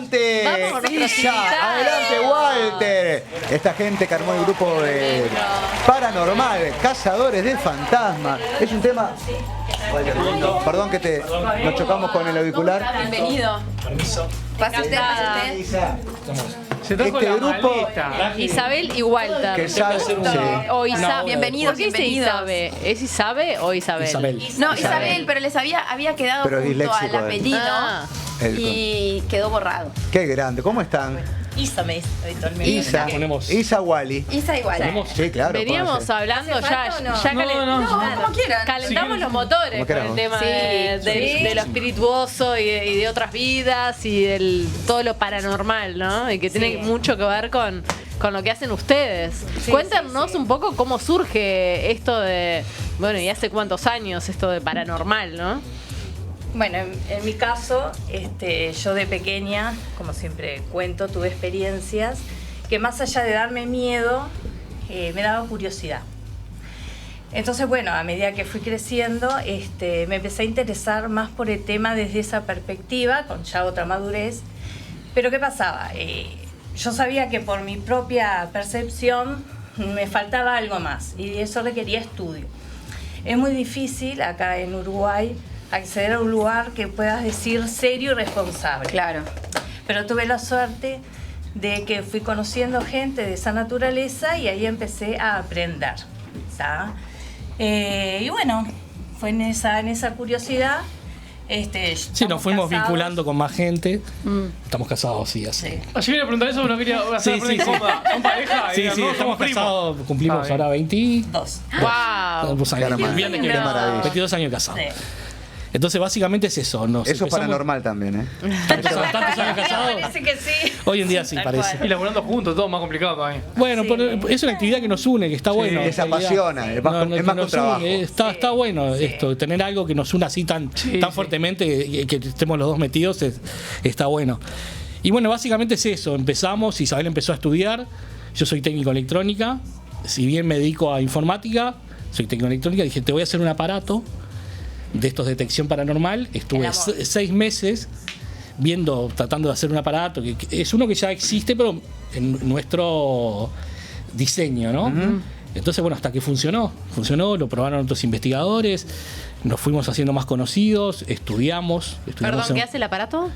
adelante. Vamos con nuestros Isa, invitados. adelante Walter. Esta gente que armó el grupo de Paranormal, Cazadores de Fantasmas. Es un tema... Walter, perdón que nos chocamos con el auricular. Bienvenido. Permiso. Pase usted, pase usted. Isa, Se trajo Este la grupo- maleta. Isabel y Walter. que sabe... hacer un- sí. O Isabel. bienvenidos, ¿Por qué dice bienvenidos. Isabel? ¿Es Isabel o Isabel? Isabel. No, Isabel, pero les había quedado Pero es junto disléxico, al apellido Ah. y quedó borrado. Qué grande, ¿cómo están? Isa me dice habitualmente. Isa, Ponemos- Isa Wally. Isa igual. Sí, claro. Veníamos pónganse. hablando ¿Hace ya, falta o no? ya No, como quieran. calentamos Sí. los motores Como con el queramos. tema Sí, de lo espirituoso y de otras vidas y todo lo paranormal, ¿no? Y que tiene mucho que ver con lo que hacen ustedes. Cuéntanos un poco cómo surge esto de, bueno, y hace cuántos años esto de paranormal, ¿no? Bueno, en mi caso, yo de pequeña, como siempre cuento, tuve experiencias que más allá de darme miedo, me daba curiosidad. Entonces, bueno, a medida que fui creciendo, me empecé a interesar más por el tema desde esa perspectiva, con ya otra madurez. Pero ¿qué pasaba? Yo sabía que por mi propia percepción me faltaba algo más y eso requería estudio. Es muy difícil acá en Uruguay acceder a un lugar que puedas decir serio y responsable. Claro. Pero tuve la suerte de que fui conociendo gente de esa naturaleza y ahí empecé a aprender. ¿Tá? Y bueno, fue en esa curiosidad. Sí, estamos nos fuimos casados. vinculando con más gente. Estamos casados, sí, así. Sí. Ayer iba a preguntar eso, pero no quería hacer Sí, sí, sí. incómoda. ¿Son pareja? Sí, Digan, sí, no, estamos somos primos. casados, cumplimos Ah, ahora 22 Dos. ¡Wow! años. Qué Viernes que qué viene. maravilla. 22 años casados. Sí. Entonces, básicamente es eso. Eso es paranormal también, ¿eh? ¿Tantos años casados? Parece que sí. Hoy en día sí Tal parece. Y laburando juntos, todo más complicado todavía. Bueno, Sí. pero es una actividad que nos une, que está bueno. en Les realidad. apasiona, es más que con nos trabajo. une, está bueno Sí. esto, tener algo que nos una así tan Sí. fuertemente, que estemos los dos metidos, está bueno. Y bueno, básicamente es eso, empezamos, Isabel empezó a estudiar, yo soy técnico en electrónica, si bien me dedico a informática, soy técnico en electrónica, dije, te voy a hacer un aparato de estos de detección paranormal, estuve 6 meses tratando de hacer un aparato, que es uno que ya existe, pero en nuestro diseño, ¿no? Entonces, bueno, hasta que funcionó, Mm. lo probaron otros investigadores, nos fuimos haciendo más conocidos, estudiamos Perdón, en- ¿qué hace el aparato?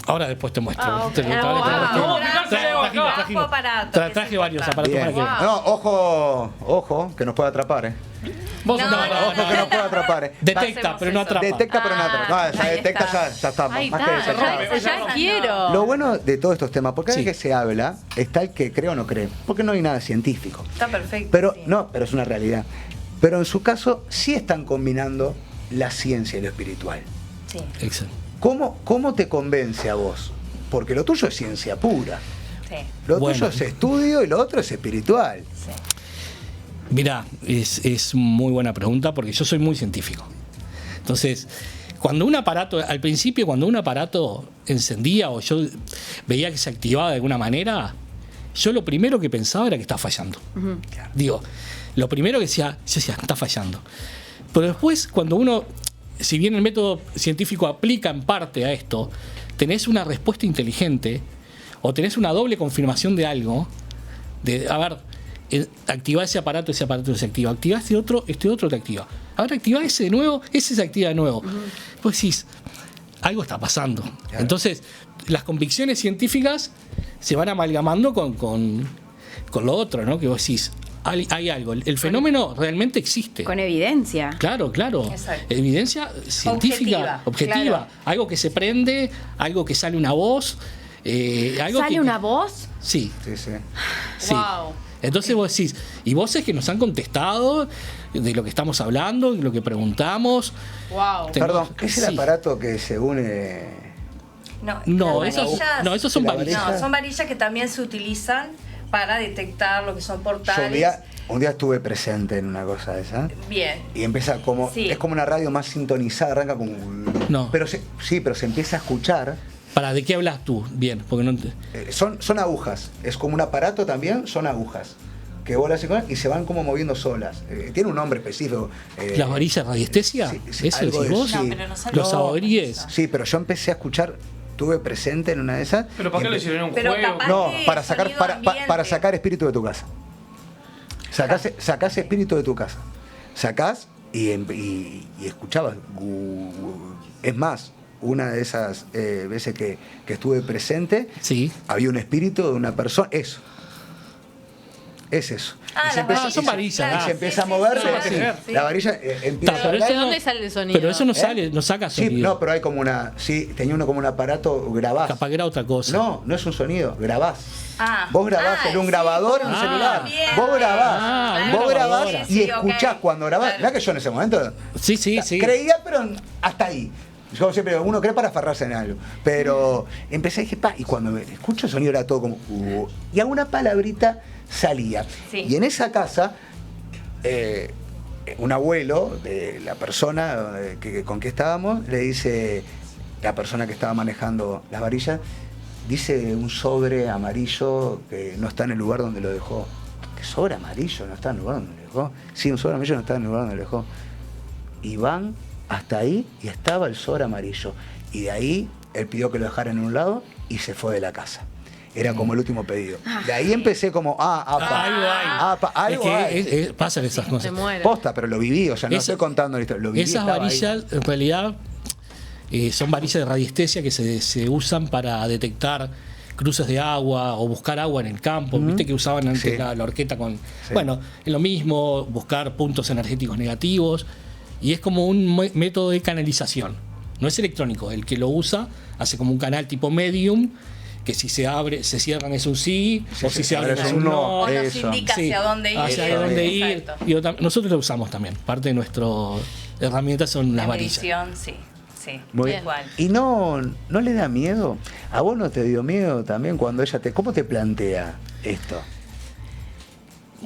ahora después te muestro. Ah, ok. Te- te- Ah, te- Bajo trajimos- aparato, que es traje varios importante. aparatos Bien. para que... No, ojo, que nos puede atrapar, ¿eh? Vos No, no, Ojo que nos puede atrapar, ¿eh? detecta, Hacemos pero no eso. atrapa. Detecta pero no atrapa. No, ya ahí detecta, está. ya estamos. Ahí Más está, que detectado. ya quiero. Lo bueno de todos estos temas, porque cada Sí. vez que se habla, está el que cree o no cree, porque no hay nada científico. Está perfecto. Pero sí. no, pero es una realidad. Pero en su caso sí están combinando la ciencia y lo espiritual. Sí. Excelente. ¿Cómo te convence a vos? Porque lo tuyo es ciencia pura. Sí. Lo Bueno. tuyo es estudio y lo otro es espiritual. Sí. Mirá, es muy buena pregunta porque yo soy muy científico. Entonces, cuando un aparato, al principio, cuando un aparato encendía o yo veía que se activaba de alguna manera, yo lo primero que pensaba era que estaba fallando. Digo, lo primero que decía, yo decía, está fallando. Pero después, cuando uno, si bien el método científico aplica en parte a esto, tenés una respuesta inteligente o tenés una doble confirmación de algo, de, a ver, activa ese aparato se activa. Activa este otro te activa. Ahora activa ese de nuevo, ese se activa de nuevo. Pues decís, algo está pasando. Claro. Entonces, las convicciones científicas se van amalgamando con lo otro, ¿no? Que vos decís, hay algo. El fenómeno realmente existe. Con evidencia. Claro. Exacto. Evidencia científica, objetiva. Claro. Algo que se prende, algo que sale una voz. Algo ¿Sale que, una voz? Sí. Sí, sí. Sí. Wow. Entonces vos decís, y voces que nos han contestado de lo que estamos hablando, de lo que preguntamos. Wow. Perdón, ¿es el Sí. aparato que se une? No, las esas, varillas- no, esos son La varillas. varilla. No, son varillas que también se utilizan para detectar lo que son Yo portales. un día estuve presente en una cosa de esa. Bien. Y empieza como. Sí. Es como una radio más sintonizada, arranca como. No. Pero sí, pero se empieza a escuchar. ¿Para de qué hablas tú? Bien, porque no. Son agujas. Es como un aparato también, son agujas. Que vos las haces con- y se van como moviendo solas. Tiene un nombre específico. ¿Las varillas radiestesia? sí, ¿Eso algo decís de- vos? sí. No, pero no sale. Los No. saboríes. Sí, pero yo empecé a escuchar estuve presente en una de esas. ¿Pero para qué y lo empe- hicieron en un Pero juego? capaz- No, que para sacar, sonido ambiente. para sacar espíritu de tu casa. Sacás espíritu de tu casa. Sacás y escuchabas. Es más, una de esas veces que estuve presente, Sí. había un espíritu de una persona. Eso. Es eso. Ah, Y se las empieza- varillas. Son varillas, y ah. se empieza a mover. sí, sí. La varilla empieza Pero a eso ¿De no- dónde sale el sonido? Pero eso no sale, no saca Sí, sonido. no, pero hay como una. Sí, tenía uno como un aparato, grabás. Capaz que era otra cosa. No, no es un sonido, grabás. Ah. Vos grabás Ah, en un sí, grabador, en un Ah, celular. bien. Vos grabás. Ah, vos una grabás grabadora. y Sí, escuchás ok. cuando grabás. Claro. Mirá que yo en ese momento Sí, sí, sí. creía, pero hasta ahí. Yo siempre, uno cree para aferrarse en algo. Pero empecé y dije, y cuando escucho el sonido era todo como. Y alguna palabrita salía. Sí. Y en esa casa, un abuelo de la persona con que estábamos le dice, la persona que estaba manejando las varillas, dice un sobre amarillo que no está en el lugar donde lo dejó. ¿Qué sobre amarillo no está en el lugar donde lo dejó? Sí, un sobre amarillo no está en el lugar donde lo dejó. Y van hasta ahí y estaba el sobre amarillo. Y de ahí él pidió que lo dejaran en un lado y se fue de la casa. Era como el último pedido. De ahí empecé como, algo hay. Pasan esas Se cosas. muere. Posta, pero lo viví, o sea, no Esa- estoy contando la historia, lo viví. Esas estaba ahí. varillas, en realidad, son varillas de radiestesia que se usan para detectar cruces de agua o buscar agua en el campo. Viste que usaban antes Sí. la horqueta con. Sí. Bueno, es lo mismo, buscar puntos energéticos negativos. Y es como un método de canalización. No es electrónico. El que lo usa hace como un canal tipo medium, que si se abre, se cierran es un sí, Sí, o si sí, se abren es es un un no. no. O nos Eso. indica Sí, hacia dónde ir. hacia dónde ir. Exacto. Y nosotros lo usamos también. Parte de nuestras herramientas son las La varillas. medición, sí. Sí, Muy Bien. igual. ¿Y no le da miedo? ¿A vos no te dio miedo también cuando ella te... ¿Cómo te plantea esto?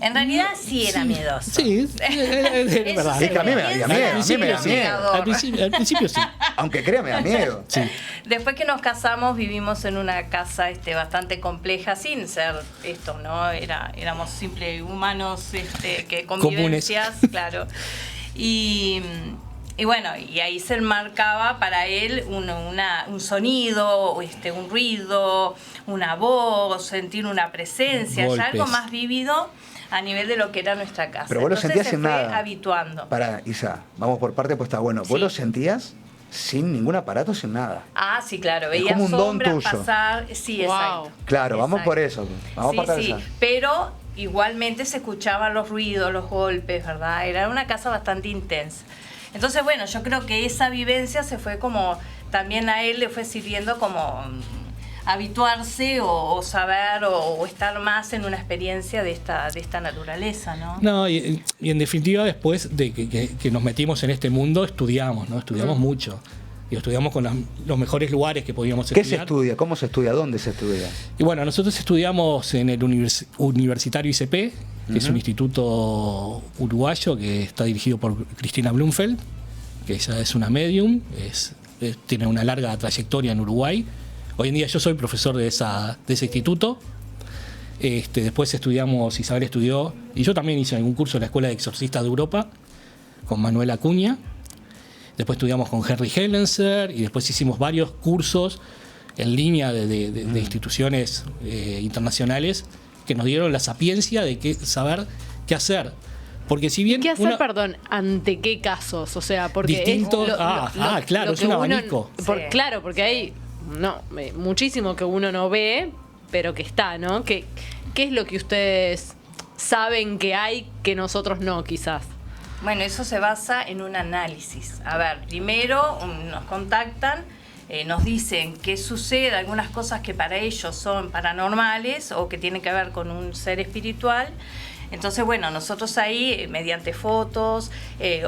En realidad sí era miedoso. Sí, es verdad. Sí, que a mí me daría miedo, a mí me da miedo. Al principio sí. Aunque crea, me da miedo. Sí. Después que nos casamos vivimos en una casa bastante compleja sin ser esto, ¿no? Éramos simples humanos que convivencias, claro. Y bueno, y ahí se marcaba para él un sonido, un ruido, una voz, sentir una presencia, ya Golpes. algo más vívido a nivel de lo que era nuestra casa. Pero vos lo Entonces sentías se sin fue nada. habituando. Para, Isa, vamos por parte, pues está bueno. ¿Vos Sí. lo sentías sin ningún aparato, sin nada? Ah, sí, claro, Es veía como un don sombras tuyo. pasar, sí, Wow. exacto. Claro, vamos Exacto. por eso. Vamos Sí, por parte de sí, esa. pero igualmente se escuchaban los ruidos, los golpes, ¿verdad? Era una casa bastante intensa. Entonces, bueno, yo creo que esa vivencia se fue como, también a él le fue sirviendo como habituarse o saber o estar más en una experiencia de esta naturaleza, ¿no? No, y en definitiva, después de que nos metimos en este mundo, estudiamos, ¿no? Estudiamos mucho. Y estudiamos con los mejores lugares que podíamos ¿Qué se estudiar. estudia? ¿Cómo se estudia? ¿Dónde se estudia? Y bueno, nosotros estudiamos en el Universitario ICP, que es un instituto uruguayo que está dirigido por Cristina Blumfeld, que ella es una medium, tiene una larga trayectoria en Uruguay. Hoy en día yo soy profesor de ese instituto. Después estudiamos, Isabel estudió, y yo también hice algún curso en la Escuela de Exorcistas de Europa, con Manuel Acuña. Después estudiamos con Henry Hellenser, y después hicimos varios cursos en línea de instituciones internacionales que nos dieron la sapiencia de saber qué hacer. Porque si bien ¿Qué hacer, perdón? ¿Ante qué casos? O sea, porque Distintos- claro, es un que abanico. Sí. Claro, porque hay muchísimo que uno no ve, pero que está, ¿no? ¿Qué es lo que ustedes saben que hay que nosotros no, quizás? Bueno, eso se basa en un análisis. A ver, primero nos contactan, nos dicen qué sucede, algunas cosas que para ellos son paranormales o que tienen que ver con un ser espiritual. Entonces, bueno, nosotros ahí, mediante fotos,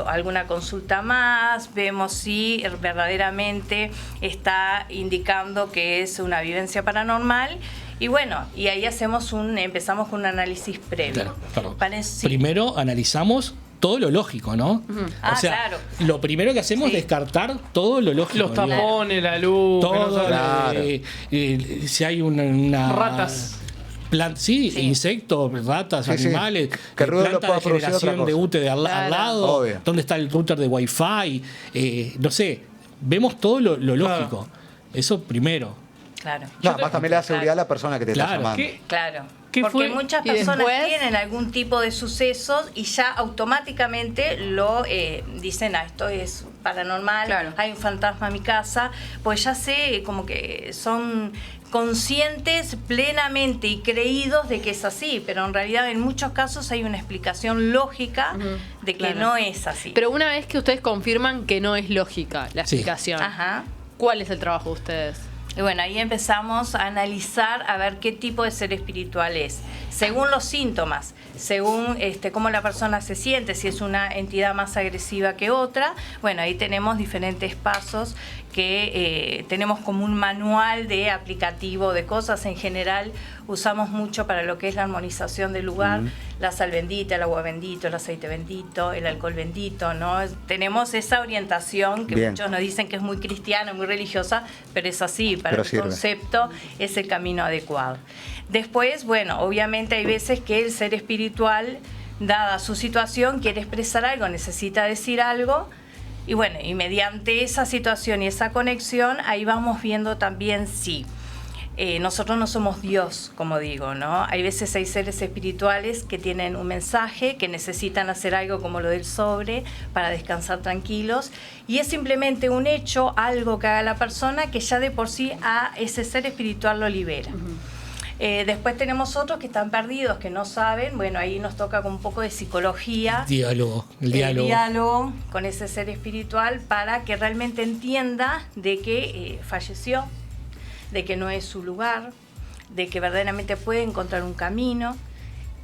alguna consulta más, vemos si verdaderamente está indicando que es una vivencia paranormal. Y bueno, y ahí empezamos con un análisis previo. Claro. Sí. Primero analizamos todo lo lógico, ¿no? Ah, o sea, claro. lo primero que hacemos Sí. es descartar todo lo lógico. Los digo. tapones, la luz, que no Todo, sale. Claro. si hay una Ratas. Sí, Sí. insectos, ratas, Sí, sí. animales, Que el ruido lo planta pueda de producir generación otra de cosa. UTE al Claro. lado, Obvio. dónde está el router de Wi-Fi, no sé, vemos todo lo lógico. Eso primero. Claro. No, además también le da seguridad a la persona que te está Claro. llamando. Claro. ¿Qué Porque fue? muchas ¿Y personas después? tienen algún tipo de sucesos y ya automáticamente lo dicen, esto es paranormal, Claro. hay un fantasma en mi casa, pues ya sé, como que son conscientes plenamente y creídos de que es así, pero en realidad en muchos casos hay una explicación lógica de que Claro. no es así. Pero una vez que ustedes confirman que no es lógica la Sí. explicación, Ajá. ¿cuál es el trabajo de ustedes? Y bueno, ahí empezamos a analizar a ver qué tipo de ser espiritual es, según los síntomas, según cómo la persona se siente, si es una entidad más agresiva que otra. Bueno, ahí tenemos diferentes pasos que tenemos como un manual de aplicativo de cosas. En general usamos mucho para lo que es la armonización del lugar, la sal bendita, el agua bendito, el aceite bendito, el alcohol bendito, ¿no? Tenemos esa orientación que Bien. muchos nos dicen que es muy cristiana, muy religiosa, pero es así, para Pero el sirve. concepto es el camino adecuado. Después, bueno, obviamente hay veces que el ser espiritual, dada su situación, quiere expresar algo, necesita decir algo. Y bueno, y mediante esa situación y esa conexión, ahí vamos viendo también si nosotros no somos Dios, como digo, ¿no? Hay veces hay seres espirituales que tienen un mensaje, que necesitan hacer algo como lo del sobre para descansar tranquilos, y es simplemente un hecho, algo que haga la persona que ya de por sí a ese ser espiritual lo libera. Después tenemos otros que están perdidos, que no saben. Bueno, ahí nos toca con un poco de psicología. El diálogo. Con ese ser espiritual para que realmente entienda de que falleció, de que no es su lugar, de que verdaderamente puede encontrar un camino.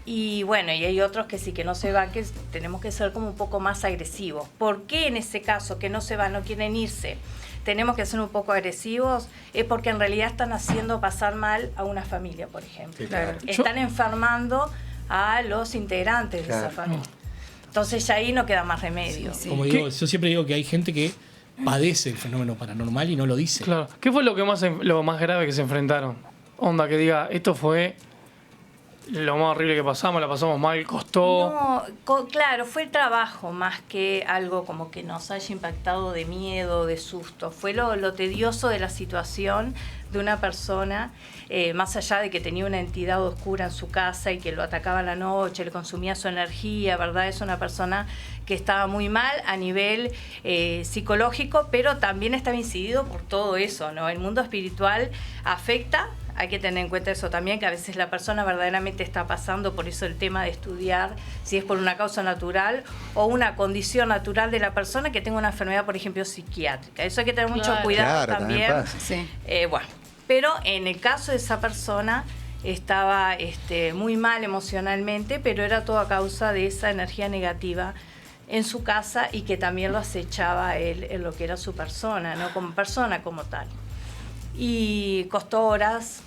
Y bueno, y hay otros que sí que no se van, que tenemos que ser como un poco más agresivos. ¿Por qué en ese caso que no se van, no quieren irse? Tenemos que ser un poco agresivos, es porque en realidad están haciendo pasar mal a una familia, por ejemplo. Sí, claro. Están enfermando a los integrantes de Claro. esa familia. Entonces ya ahí no queda más remedio. Como digo, yo siempre digo que hay gente que padece el fenómeno paranormal y no lo dice. Claro. ¿Qué fue lo más grave que se enfrentaron? Onda, que diga, esto fue lo más horrible que pasamos, la pasamos mal, costó. No, claro, fue el trabajo más que algo como que nos haya impactado de miedo, de susto. Fue lo tedioso de la situación de una persona, más allá de que tenía una entidad oscura en su casa y que lo atacaba a la noche, le consumía su energía, ¿verdad? Es una persona que estaba muy mal a nivel psicológico, pero también estaba incidido por todo eso, ¿no? El mundo espiritual afecta. Hay que tener en cuenta eso también, que a veces la persona verdaderamente está pasando, por eso el tema de estudiar si es por una causa natural o una condición natural de la persona que tenga una enfermedad, por ejemplo, psiquiátrica. Eso hay que tener mucho Claro. cuidado Claro, también también. pasa. Sí. Bueno, pero en el caso de esa persona estaba muy mal emocionalmente, pero era todo a causa de esa energía negativa en su casa y que también lo acechaba a él en lo que era su persona, ¿no? Como persona como tal. Y costó horas,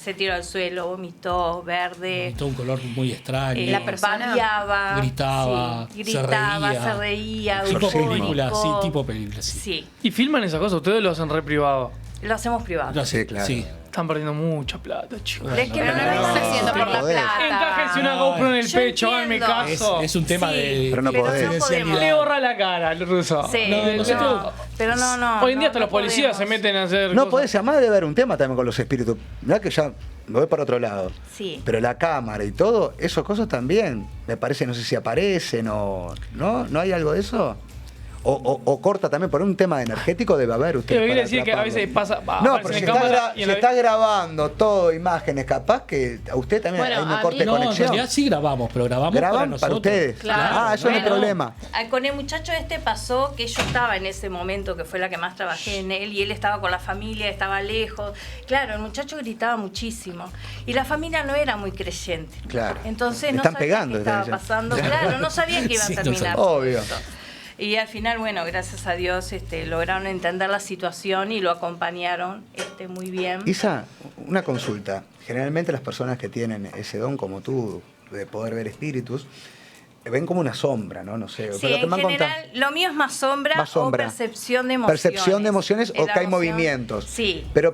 se tiró al suelo, vomitó, verde, Todo un color muy extraño. La persona babeaba, gritaba, sí, se gritaba, reía. se reía, Tipo eufórico. película, sí, tipo película, sí. Sí, ¿Y filman esas cosas? ¿Ustedes lo hacen re privado? lo hacemos privado. No, Sí, claro. Sí. Están perdiendo mucha plata, chicos. Es que Pero no lo estás haciendo por la podés. plata. Encájense una GoPro en el Yo pecho, háganme entiendo. caso. Es un tema Sí, de pero no podés. podemos. Le borra la cara al ruso. Sí, No, nosotros- pero no. Hoy en día hasta no los policías se podemos. meten a hacer No cosas. podés, además debe haber un tema también con los espíritus. Mirá que ya me voy para otro lado. Sí. Pero la cámara y todo, esas cosas también, me parece, no sé si aparecen o... ¿No hay algo de eso? O corta también, por un tema energético debe haber usted. Pero quiere para decir que a atraparlo. veces pasa. No, aparecen pero si en está, cámara y si en la- está grabando todo, imágenes, capaz que a usted también Bueno, hay un a corte mí- de No, en conexión. realidad sí grabamos, pero grabamos para Graban nosotros. para ustedes. Claro. Eso no es Bueno, problema. Con el muchacho pasó que yo estaba en ese momento, que fue la que más trabajé en él, y él estaba con la familia, estaba lejos. Claro, el muchacho gritaba muchísimo. Y la familia no era muy creyente. Claro. Entonces Me no están sabía pegando, qué estaba están pasando. diciendo. Claro, no sabía que iba a Sí, no terminar. sabía. todo Obvio. esto. Y al final, bueno, gracias a Dios lograron entender la situación y lo acompañaron muy bien. Isa, una consulta. Generalmente las personas que tienen ese don como tú, de poder ver espíritus, ven como una sombra, ¿no? No sé. Sí, pero que en me han contado- general, lo mío es más sombra, Más sombra. o percepción de emociones. Percepción de emociones o La que hay emoción- movimientos. Sí. Pero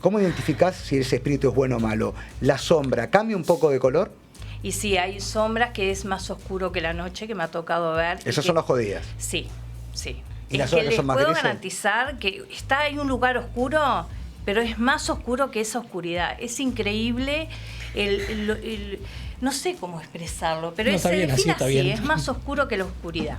¿cómo identificás si ese espíritu es bueno o malo? ¿La sombra cambia un poco de color? Y sí, hay sombras que es más oscuro que la noche, que me ha tocado ver. y Esas que- son las jodidas. Sí, sí. ¿Y las que otras que les son más puedo grises? garantizar que está ahí un lugar oscuro, pero es más oscuro que esa oscuridad. Es increíble no sé cómo expresarlo, pero No, está se bien, define está así, bien. es más oscuro que la oscuridad.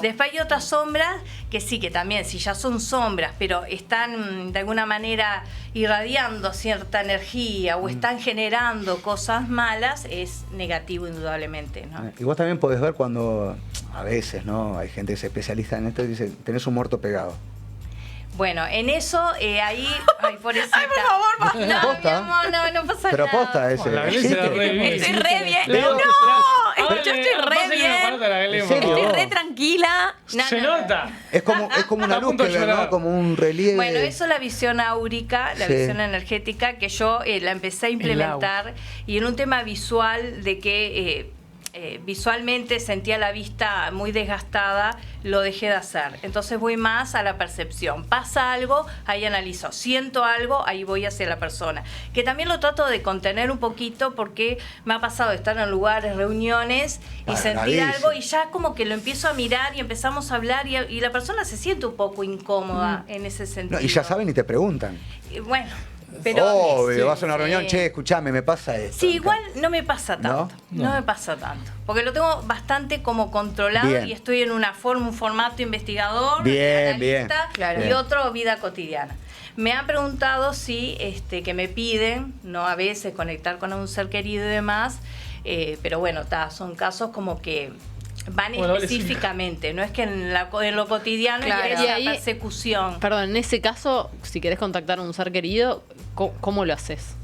Después hay otras sombras que sí, que también, si ya son sombras, pero están de alguna manera irradiando cierta energía o están generando cosas malas, es negativo indudablemente, ¿no? Y vos también podés ver cuando, a veces, ¿no? Hay gente que es especialista en esto y dice, tenés un muerto pegado. Bueno, en eso, ahí... Ay, pobrecita. Ay, por favor, No, Posta. mi amor, no pasa Pero nada. posta ese. La Belén se da re bien. Estoy re bien. Pero- No, yo estoy re bien. ¿En serio? Estoy re tranquila. No, Se no, no. nota. Es como una Está a luz punto que de ve, ¿no? llorar. Como un relieve. Bueno, eso es la visión áurica, la Sí. visión energética, que yo la empecé a implementar, y en un tema visual de que visualmente sentía la vista muy desgastada, lo dejé de hacer. Entonces voy más a la percepción. Pasa algo, ahí analizo. Siento algo, ahí voy hacia la persona. Que también lo trato de contener un poquito porque me ha pasado de estar en lugares, reuniones y sentir Bravísimo. algo y ya como que lo empiezo a mirar y empezamos a hablar y la persona se siente un poco incómoda en ese sentido. No, y ya saben y te preguntan. Bueno, pero... Obvio, vas a una sí. reunión, che, escuchame, me pasa esto. Sí, igual no me pasa tanto. ¿No? No me pasa tanto. Porque lo tengo bastante como controlado Bien. y estoy en un formato investigador, Bien, analista, bien. Claro. y Bien. otro vida cotidiana. Me han preguntado si que me piden, no a veces, conectar con un ser querido y demás, pero bueno, son casos como que van Bueno, vale, específicamente, no es que en lo cotidiano Claro. y Y ahí- persecución. Perdón, en ese caso, si querés contactar a un ser querido, ¿cómo lo haces?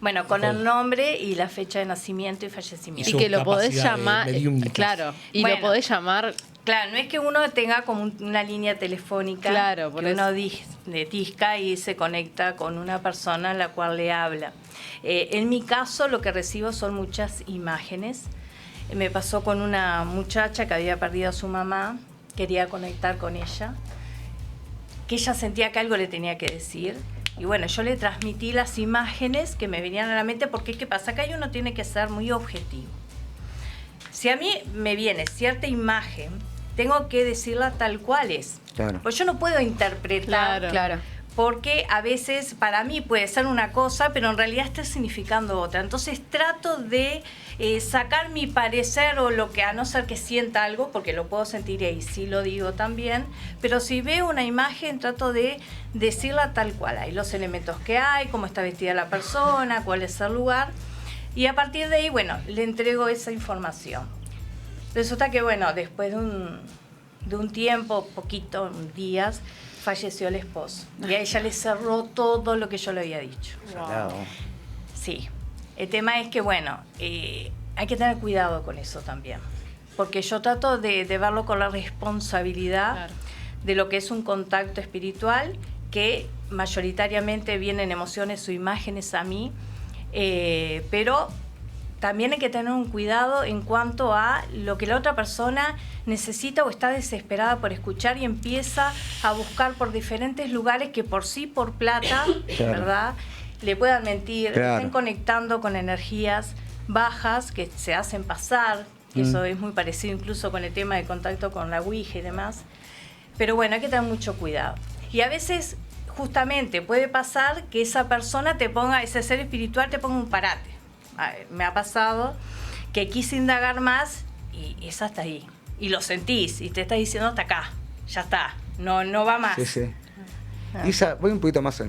Bueno, con el nombre y la fecha de nacimiento y Y fallecimiento. Y su que lo podés capacidad de llamar, mediúmnica. claro, y Bueno. lo podés llamar, Claro, no es que uno tenga como una línea telefónica, Claro, por que uno eso. le disca y se conecta con una persona a la cual le habla. En mi caso, lo que recibo son muchas imágenes. Me pasó con una muchacha que había perdido a su mamá, quería conectar con ella, que ella sentía que algo le tenía que decir. Y bueno, yo le transmití las imágenes que me venían a la mente, porque ¿qué pasa? Acá uno tiene que ser muy objetivo. Si a mí me viene cierta imagen, tengo que decirla tal cual es. Claro. Pues yo no puedo interpretar, Claro. Claro. porque a veces para mí puede ser una cosa, pero en realidad está significando otra. Entonces trato de sacar mi parecer o lo que, a no ser que sienta algo, porque lo puedo sentir y sí lo digo también, pero si veo una imagen trato de decirla tal cual. Hay los elementos que hay, cómo está vestida la persona, cuál es el lugar, y a partir de ahí, bueno, le entrego esa información. Resulta que, bueno, después de un tiempo, poquito, días, falleció el esposo. Y a ella le cerró todo lo que yo le había dicho. Salado. Sí. El tema es que, bueno, hay que tener cuidado con eso también. Porque yo trato de verlo con la responsabilidad Claro. de lo que es un contacto espiritual, que mayoritariamente vienen emociones o imágenes a mí, pero también hay que tener un cuidado en cuanto a lo que la otra persona necesita o está desesperada por escuchar y empieza a buscar por diferentes lugares que por sí, por plata, Claro. ¿verdad?, le puedan mentir, Claro. estén conectando con energías bajas que se hacen pasar, que eso es muy parecido incluso con el tema de contacto con la Ouija y demás. Pero bueno, hay que tener mucho cuidado. Y a veces, justamente, puede pasar que esa persona te ponga, ese ser espiritual te ponga un parate. Me ha pasado que quise indagar más y es hasta ahí. Y lo sentís y te estás diciendo hasta acá, ya está, no va más. Sí, sí. Isa, voy un poquito más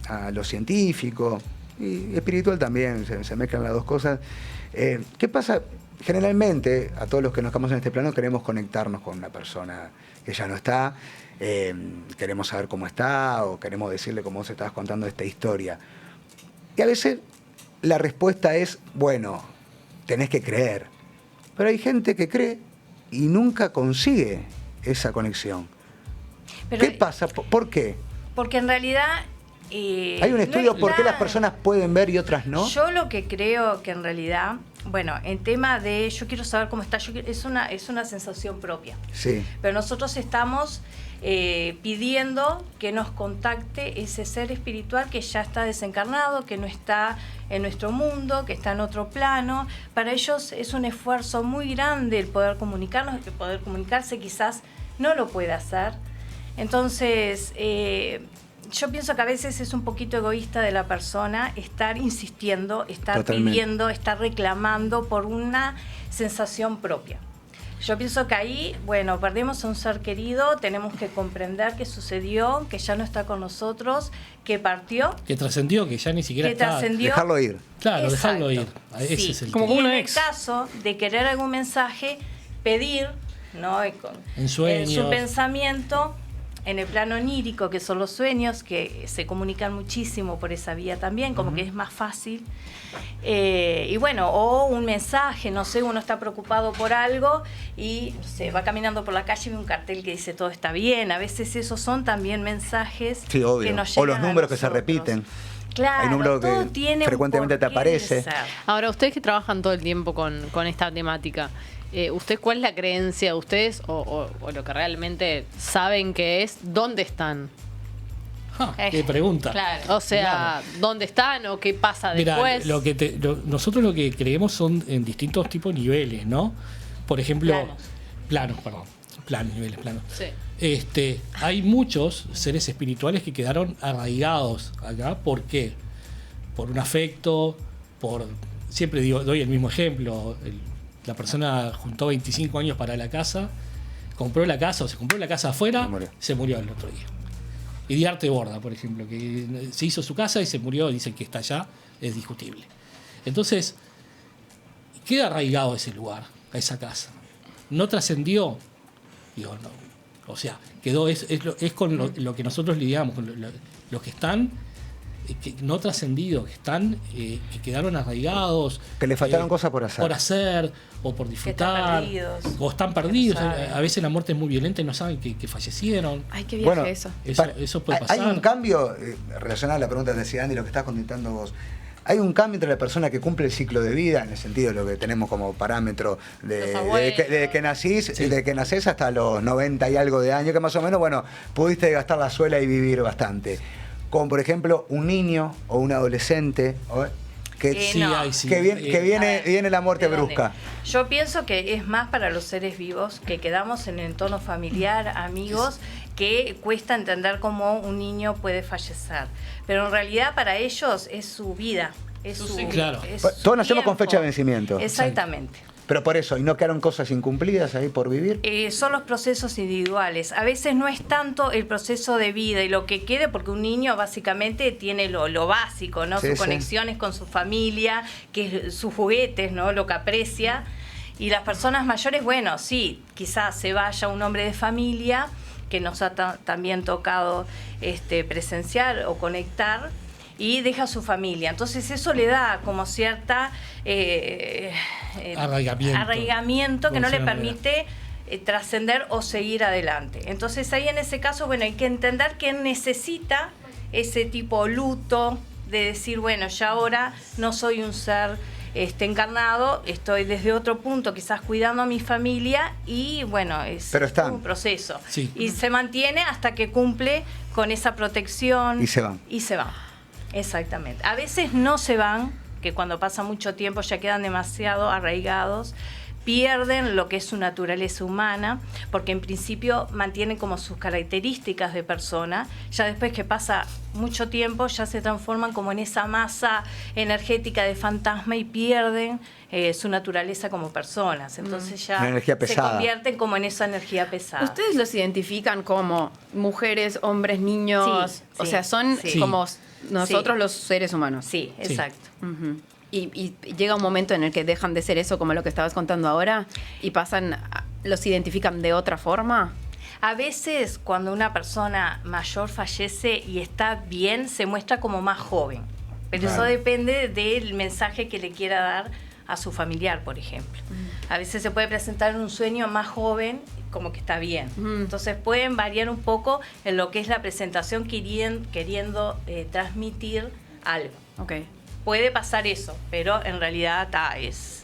a lo científico y espiritual también, se mezclan las dos cosas. ¿Qué pasa? Generalmente, a todos los que nos estamos en este plano, queremos conectarnos con una persona que ya no está, queremos saber cómo está o queremos decirle cómo vos estabas contando esta historia. Y a veces la respuesta es, bueno, tenés que creer. Pero hay gente que cree y nunca consigue esa conexión. Pero, ¿Qué pasa? ¿Por qué? Porque en realidad... ¿Hay un estudio no por qué está- las personas pueden ver y otras no? Yo lo que creo que en realidad, bueno, en tema de yo quiero saber cómo está, es una sensación propia. Sí. Pero nosotros estamos pidiendo que nos contacte ese ser espiritual que ya está desencarnado, que no está en nuestro mundo, que está en otro plano. Para ellos es un esfuerzo muy grande el poder comunicarnos, el poder comunicarse quizás no lo puede hacer. Entonces, yo pienso que a veces es un poquito egoísta de la persona estar insistiendo, estar Totalmente. pidiendo, estar reclamando por una sensación propia. Yo pienso que ahí, bueno, perdemos a un ser querido, tenemos que comprender qué sucedió, que ya no está con nosotros, que partió, Que trascendió, que ya ni siquiera que está. trascendió. Dejarlo ir. Claro, dejarlo ir. Exacto. Ese Sí. es el Como tema. Y en una el ex. caso de querer algún mensaje, pedir, ¿no? En sueños. En su pensamiento, en el plano onírico, que son los sueños, que se comunican muchísimo por esa vía también, como que es más fácil. Y bueno, o un mensaje, no sé, uno está preocupado por algo y se va caminando por la calle y ve un cartel que dice todo está bien. A veces esos son también mensajes Sí, obvio. que nos O llegan los a números que se nosotros. repiten. Claro, Hay números que todo tiene un frecuentemente te porqué aparece. de ser. Ahora, ustedes que trabajan todo el tiempo con esta temática, ¿usted cuál es la creencia de ustedes o lo que realmente saben que es? ¿Dónde están? Qué pregunta. Claro. O sea, ¿dónde están o qué pasa Mirá, después? nosotros lo que creemos son en distintos tipos de niveles, ¿no? Por ejemplo, niveles planos. Sí. Hay muchos seres espirituales que quedaron arraigados acá. ¿Por qué? Por un afecto, siempre doy el mismo ejemplo. La persona juntó 25 años para la casa, compró la casa o se compró la casa afuera, se murió el otro día. Y Diarte Borda, por ejemplo, que se hizo su casa y se murió, dicen que está allá, es discutible. Entonces, queda arraigado ese lugar, a esa casa. No trascendió, digo, no. O sea, quedó, es con lo que nosotros lidiamos, con los que están, que no trascendido, que están, que quedaron arraigados. Que le faltaron cosas por hacer. Por hacer, o por disfrutar. O están perdidos. A veces la muerte es muy violenta y no saben que fallecieron. Ay, qué viaje Bueno, eso. Eso puede pasar. Hay un cambio, relacionado a la pregunta que decía Andy, lo que estás contestando vos. Hay un cambio entre la persona que cumple el ciclo de vida, en el sentido de lo que tenemos como parámetro de que nacés hasta los 90 y algo de años, que más o menos, bueno, pudiste gastar la suela y vivir bastante. Como por ejemplo un niño o un adolescente que viene la muerte brusca. Yo pienso que es más para los seres vivos que quedamos en el entorno familiar, amigos, que cuesta entender cómo un niño puede fallecer. Pero en realidad para ellos es su vida. Es su, claro. es Todos su nacemos con tiempo. fecha de vencimiento. Exactamente. Pero por eso, ¿y no quedaron cosas incumplidas ahí por vivir? Son los procesos individuales. A veces no es tanto el proceso de vida y lo que quede, porque un niño básicamente tiene lo básico, ¿no? Sí, Sus sí. conexiones con su familia, que es sus juguetes, ¿no? Lo que aprecia. Y las personas mayores, bueno, sí, quizás se vaya un hombre de familia, que nos ha también tocado presenciar o conectar, y deja a su familia. Entonces eso le da como cierta arraigamiento que no le permite trascender o seguir adelante. Entonces ahí en ese caso, bueno, hay que entender que necesita ese tipo luto de decir, bueno, ya ahora no soy un ser encarnado, estoy desde otro punto, quizás cuidando a mi familia y bueno, es un proceso. Sí. Y se mantiene hasta que cumple con esa protección. Y se van. Y se van. Exactamente. A veces no se van, que cuando pasa mucho tiempo ya quedan demasiado arraigados, pierden lo que es su naturaleza humana, porque en principio mantienen como sus características de persona, ya después que pasa mucho tiempo ya se transforman como en esa masa energética de fantasma y pierden su naturaleza como personas, entonces ya una energía pesada. Se convierten como en esa energía pesada. ¿Ustedes los identifican como mujeres, hombres, niños? Sí, o sí, sea, son sí. como nosotros Sí. los seres humanos. Sí, exacto. Ujú. Y llega un momento en el que dejan de ser eso, como lo que estabas contando ahora, y los identifican de otra forma. A veces cuando una persona mayor fallece y está bien, se muestra como más joven. Pero eso depende del mensaje que le quiera dar a su familiar, por ejemplo. A veces se puede presentar en un sueño más joven, como que está bien. Entonces pueden variar un poco en lo que es la presentación queriendo transmitir algo. Okay. Puede pasar eso, pero en realidad es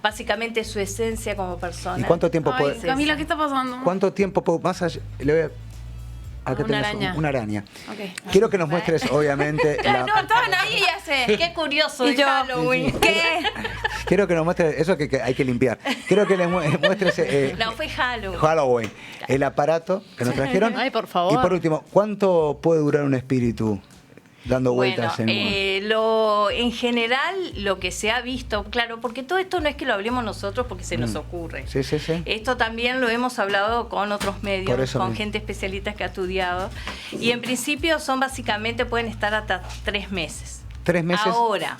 básicamente su esencia como persona. ¿Y cuánto tiempo Ay, puede...? Camila, ¿qué está pasando? ¿Cuánto tiempo puedo...? Más allá... Acá Una tenés araña. una araña. Okay. Quiero que nos muestres, obviamente... No, estaban ahí y hace. Qué curioso Y de yo, Halloween. ¿Qué? Quiero que nos muestres, eso que hay que limpiar. Quiero que les muestres No, fue Halloween. Halloween, el aparato que nos trajeron. Ay, por favor. Y por último, ¿cuánto puede durar un espíritu dando vueltas Bueno, en en general lo que se ha visto, claro, porque todo esto no es que lo hablemos nosotros porque se nos ocurre. Sí, sí, sí. Esto también lo hemos hablado con otros Por medios, eso con mismo. gente especialista que ha estudiado. Y en principio son básicamente, pueden estar hasta 3 meses. 3 meses. Ahora,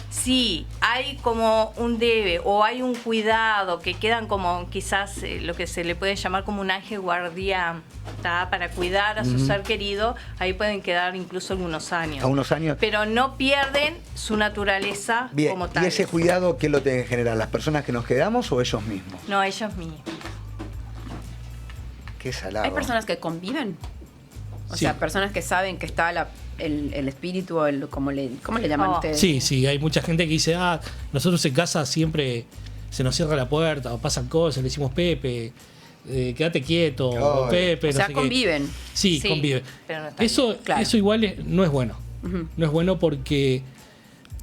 si hay como un debe o hay un cuidado que quedan como quizás lo que se le puede llamar como un ángel guardián, ¿tá? Para cuidar a su ser querido, ahí pueden quedar incluso algunos años. A unos años. Pero no pierden su naturaleza Bien, como tal. ¿y ese cuidado quién lo tiene que generar? ¿Las personas que nos quedamos o ellos mismos? No, ellos mismos. Qué salado. ¿Hay personas que conviven? O Sí. sea, personas que saben que está el espíritu, ¿cómo le llaman Oh. ustedes? Sí, hay mucha gente que dice, nosotros en casa siempre se nos cierra la puerta, o pasan cosas, le decimos Pepe, quédate quieto, o Ay. Pepe, O sea, no sé qué. conviven. Sí, Sí, convive. pero no está Eso, bien. Claro. eso igual no es bueno. No es bueno porque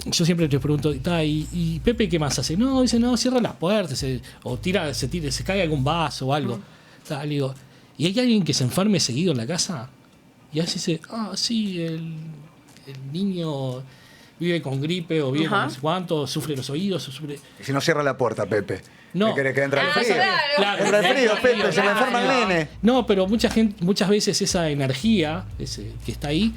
yo siempre te pregunto, ¿y Pepe qué más hace? No, dice, no, cierra las puertas, o se cae algún vaso o algo. Le digo, ¿y hay alguien que se enferme seguido en la casa? Y así dice, sí, el niño vive con gripe o vive con Ajá. no sé cuánto, sufre los oídos, sufre... Si no cierra la puerta, Pepe. No. ¿Qué querés que entre el Ah, frío? claro. Entra el frío, Pepe, se me enferma el nene. No, pero muchas veces esa energía que está ahí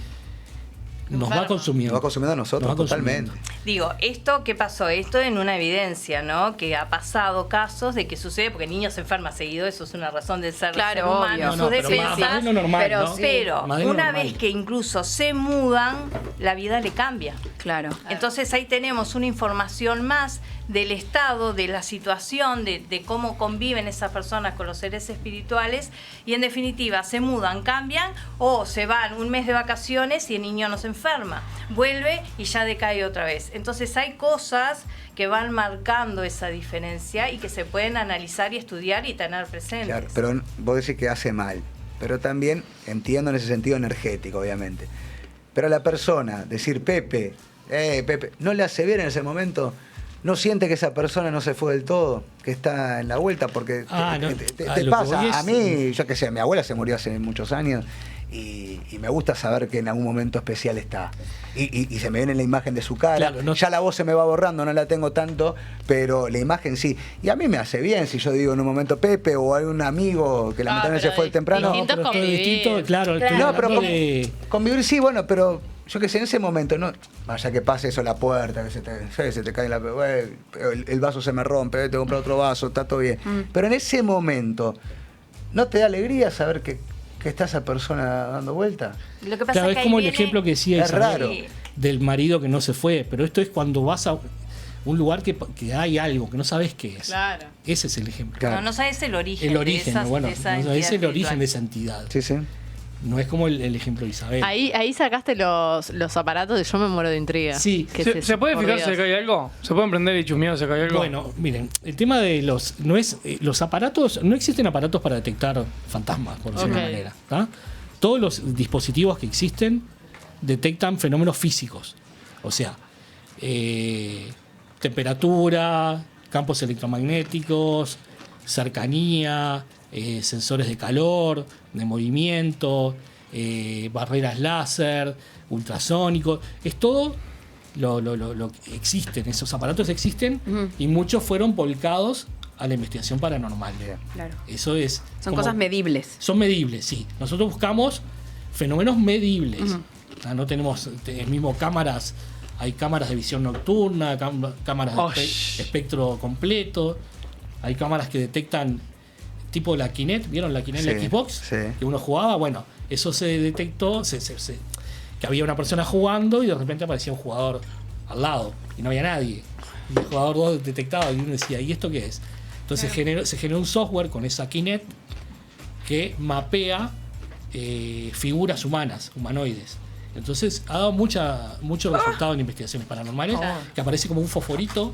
nos va Enferma. consumiendo. Nos va consumiendo a nosotros, Nos va consumiendo. totalmente. Digo, ¿esto qué pasó? Esto en una evidencia, ¿no? Que ha pasado casos de que sucede, porque el niño se enferma seguido, eso es una razón de ser, Claro, ser humano, obvio. sus No, pero defensas. más de lo normal, pero ¿no? sí. Pero Más de lo una normal. vez que incluso se mudan, la vida le cambia. Claro. Entonces ahí tenemos una información más del estado, de la situación, de cómo conviven esas personas con los seres espirituales y en definitiva se mudan, cambian o se van un mes de vacaciones y el niño no se enferma, vuelve y ya decae otra vez. Entonces hay cosas que van marcando esa diferencia y que se pueden analizar y estudiar y tener presentes. Claro, pero vos decís que hace mal. Pero también entiendo en ese sentido energético, obviamente. Pero a la persona, decir Pepe, ¿no le hace bien en ese momento? ¿No siente que esa persona no se fue del todo? Que está en la vuelta, porque No. te Lo que pasa. voy es- A mí, yo qué sé, mi abuela se murió hace muchos años y me gusta saber que en algún momento especial está. Y se me viene la imagen de su cara. Claro, no- Ya la voz se me va borrando, no la tengo tanto, pero la imagen sí. Y a mí me hace bien si yo digo en un momento Pepe o hay un amigo que lamentablemente pero se fue temprano. distinto Pero todo convivir. distinto, claro. estoy No, pero hablando de- convivir sí, bueno, pero yo qué sé, en ese momento, no vaya que pase eso, la puerta, que se te cae el vaso se me rompe, te compro otro vaso, está todo bien. Pero en ese momento, ¿no te da alegría saber que está esa persona dando vuelta? Lo que pasa Claro, es es que como ahí el viene- ejemplo que decía Es Isabel, raro. del marido que no se fue, pero esto es cuando vas a un lugar que hay algo que no sabes qué es. Claro. Ese es el ejemplo. Claro. No sabes el origen. El de origen, esas- bueno, de esa no, entidad es el origen espiritual. de esa entidad. Sí, sí. No es como el ejemplo de Isabel. Ahí sacaste los aparatos y yo me muero de intriga. Sí. ¿Qué es eso? ¿Se puede Por fijar si Dios. cae algo? ¿Se pueden prender y chusmear si cae algo? Bueno, miren, el tema de los aparatos, no existen aparatos para detectar fantasmas, por decirlo de Ok. una manera. ¿Tá? Todos los dispositivos que existen detectan fenómenos físicos. O sea, temperatura, campos electromagnéticos, cercanía, sensores de calor, de movimiento, barreras láser, ultrasónicos. Es todo lo que existen. Esos aparatos existen y muchos fueron volcados a la investigación paranormal. Bien. Claro. Eso es. Son como- cosas medibles. Son medibles, sí. Nosotros buscamos fenómenos medibles. O sea, no tenemos mismo cámaras. Hay cámaras de visión nocturna, cámaras de espectro completo. Hay cámaras que detectan tipo la Kinect. ¿Vieron la Kinect de Sí, Xbox? sí. Que uno jugaba. Bueno, eso se detectó. Que había una persona jugando y de repente aparecía un jugador al lado y no había nadie. Y el jugador 2 detectaba y uno decía, ¿y esto qué es? Entonces se generó un software con esa Kinect que mapea figuras humanas, humanoides. Entonces ha dado mucho resultado en investigaciones paranormales, que aparece como un fosforito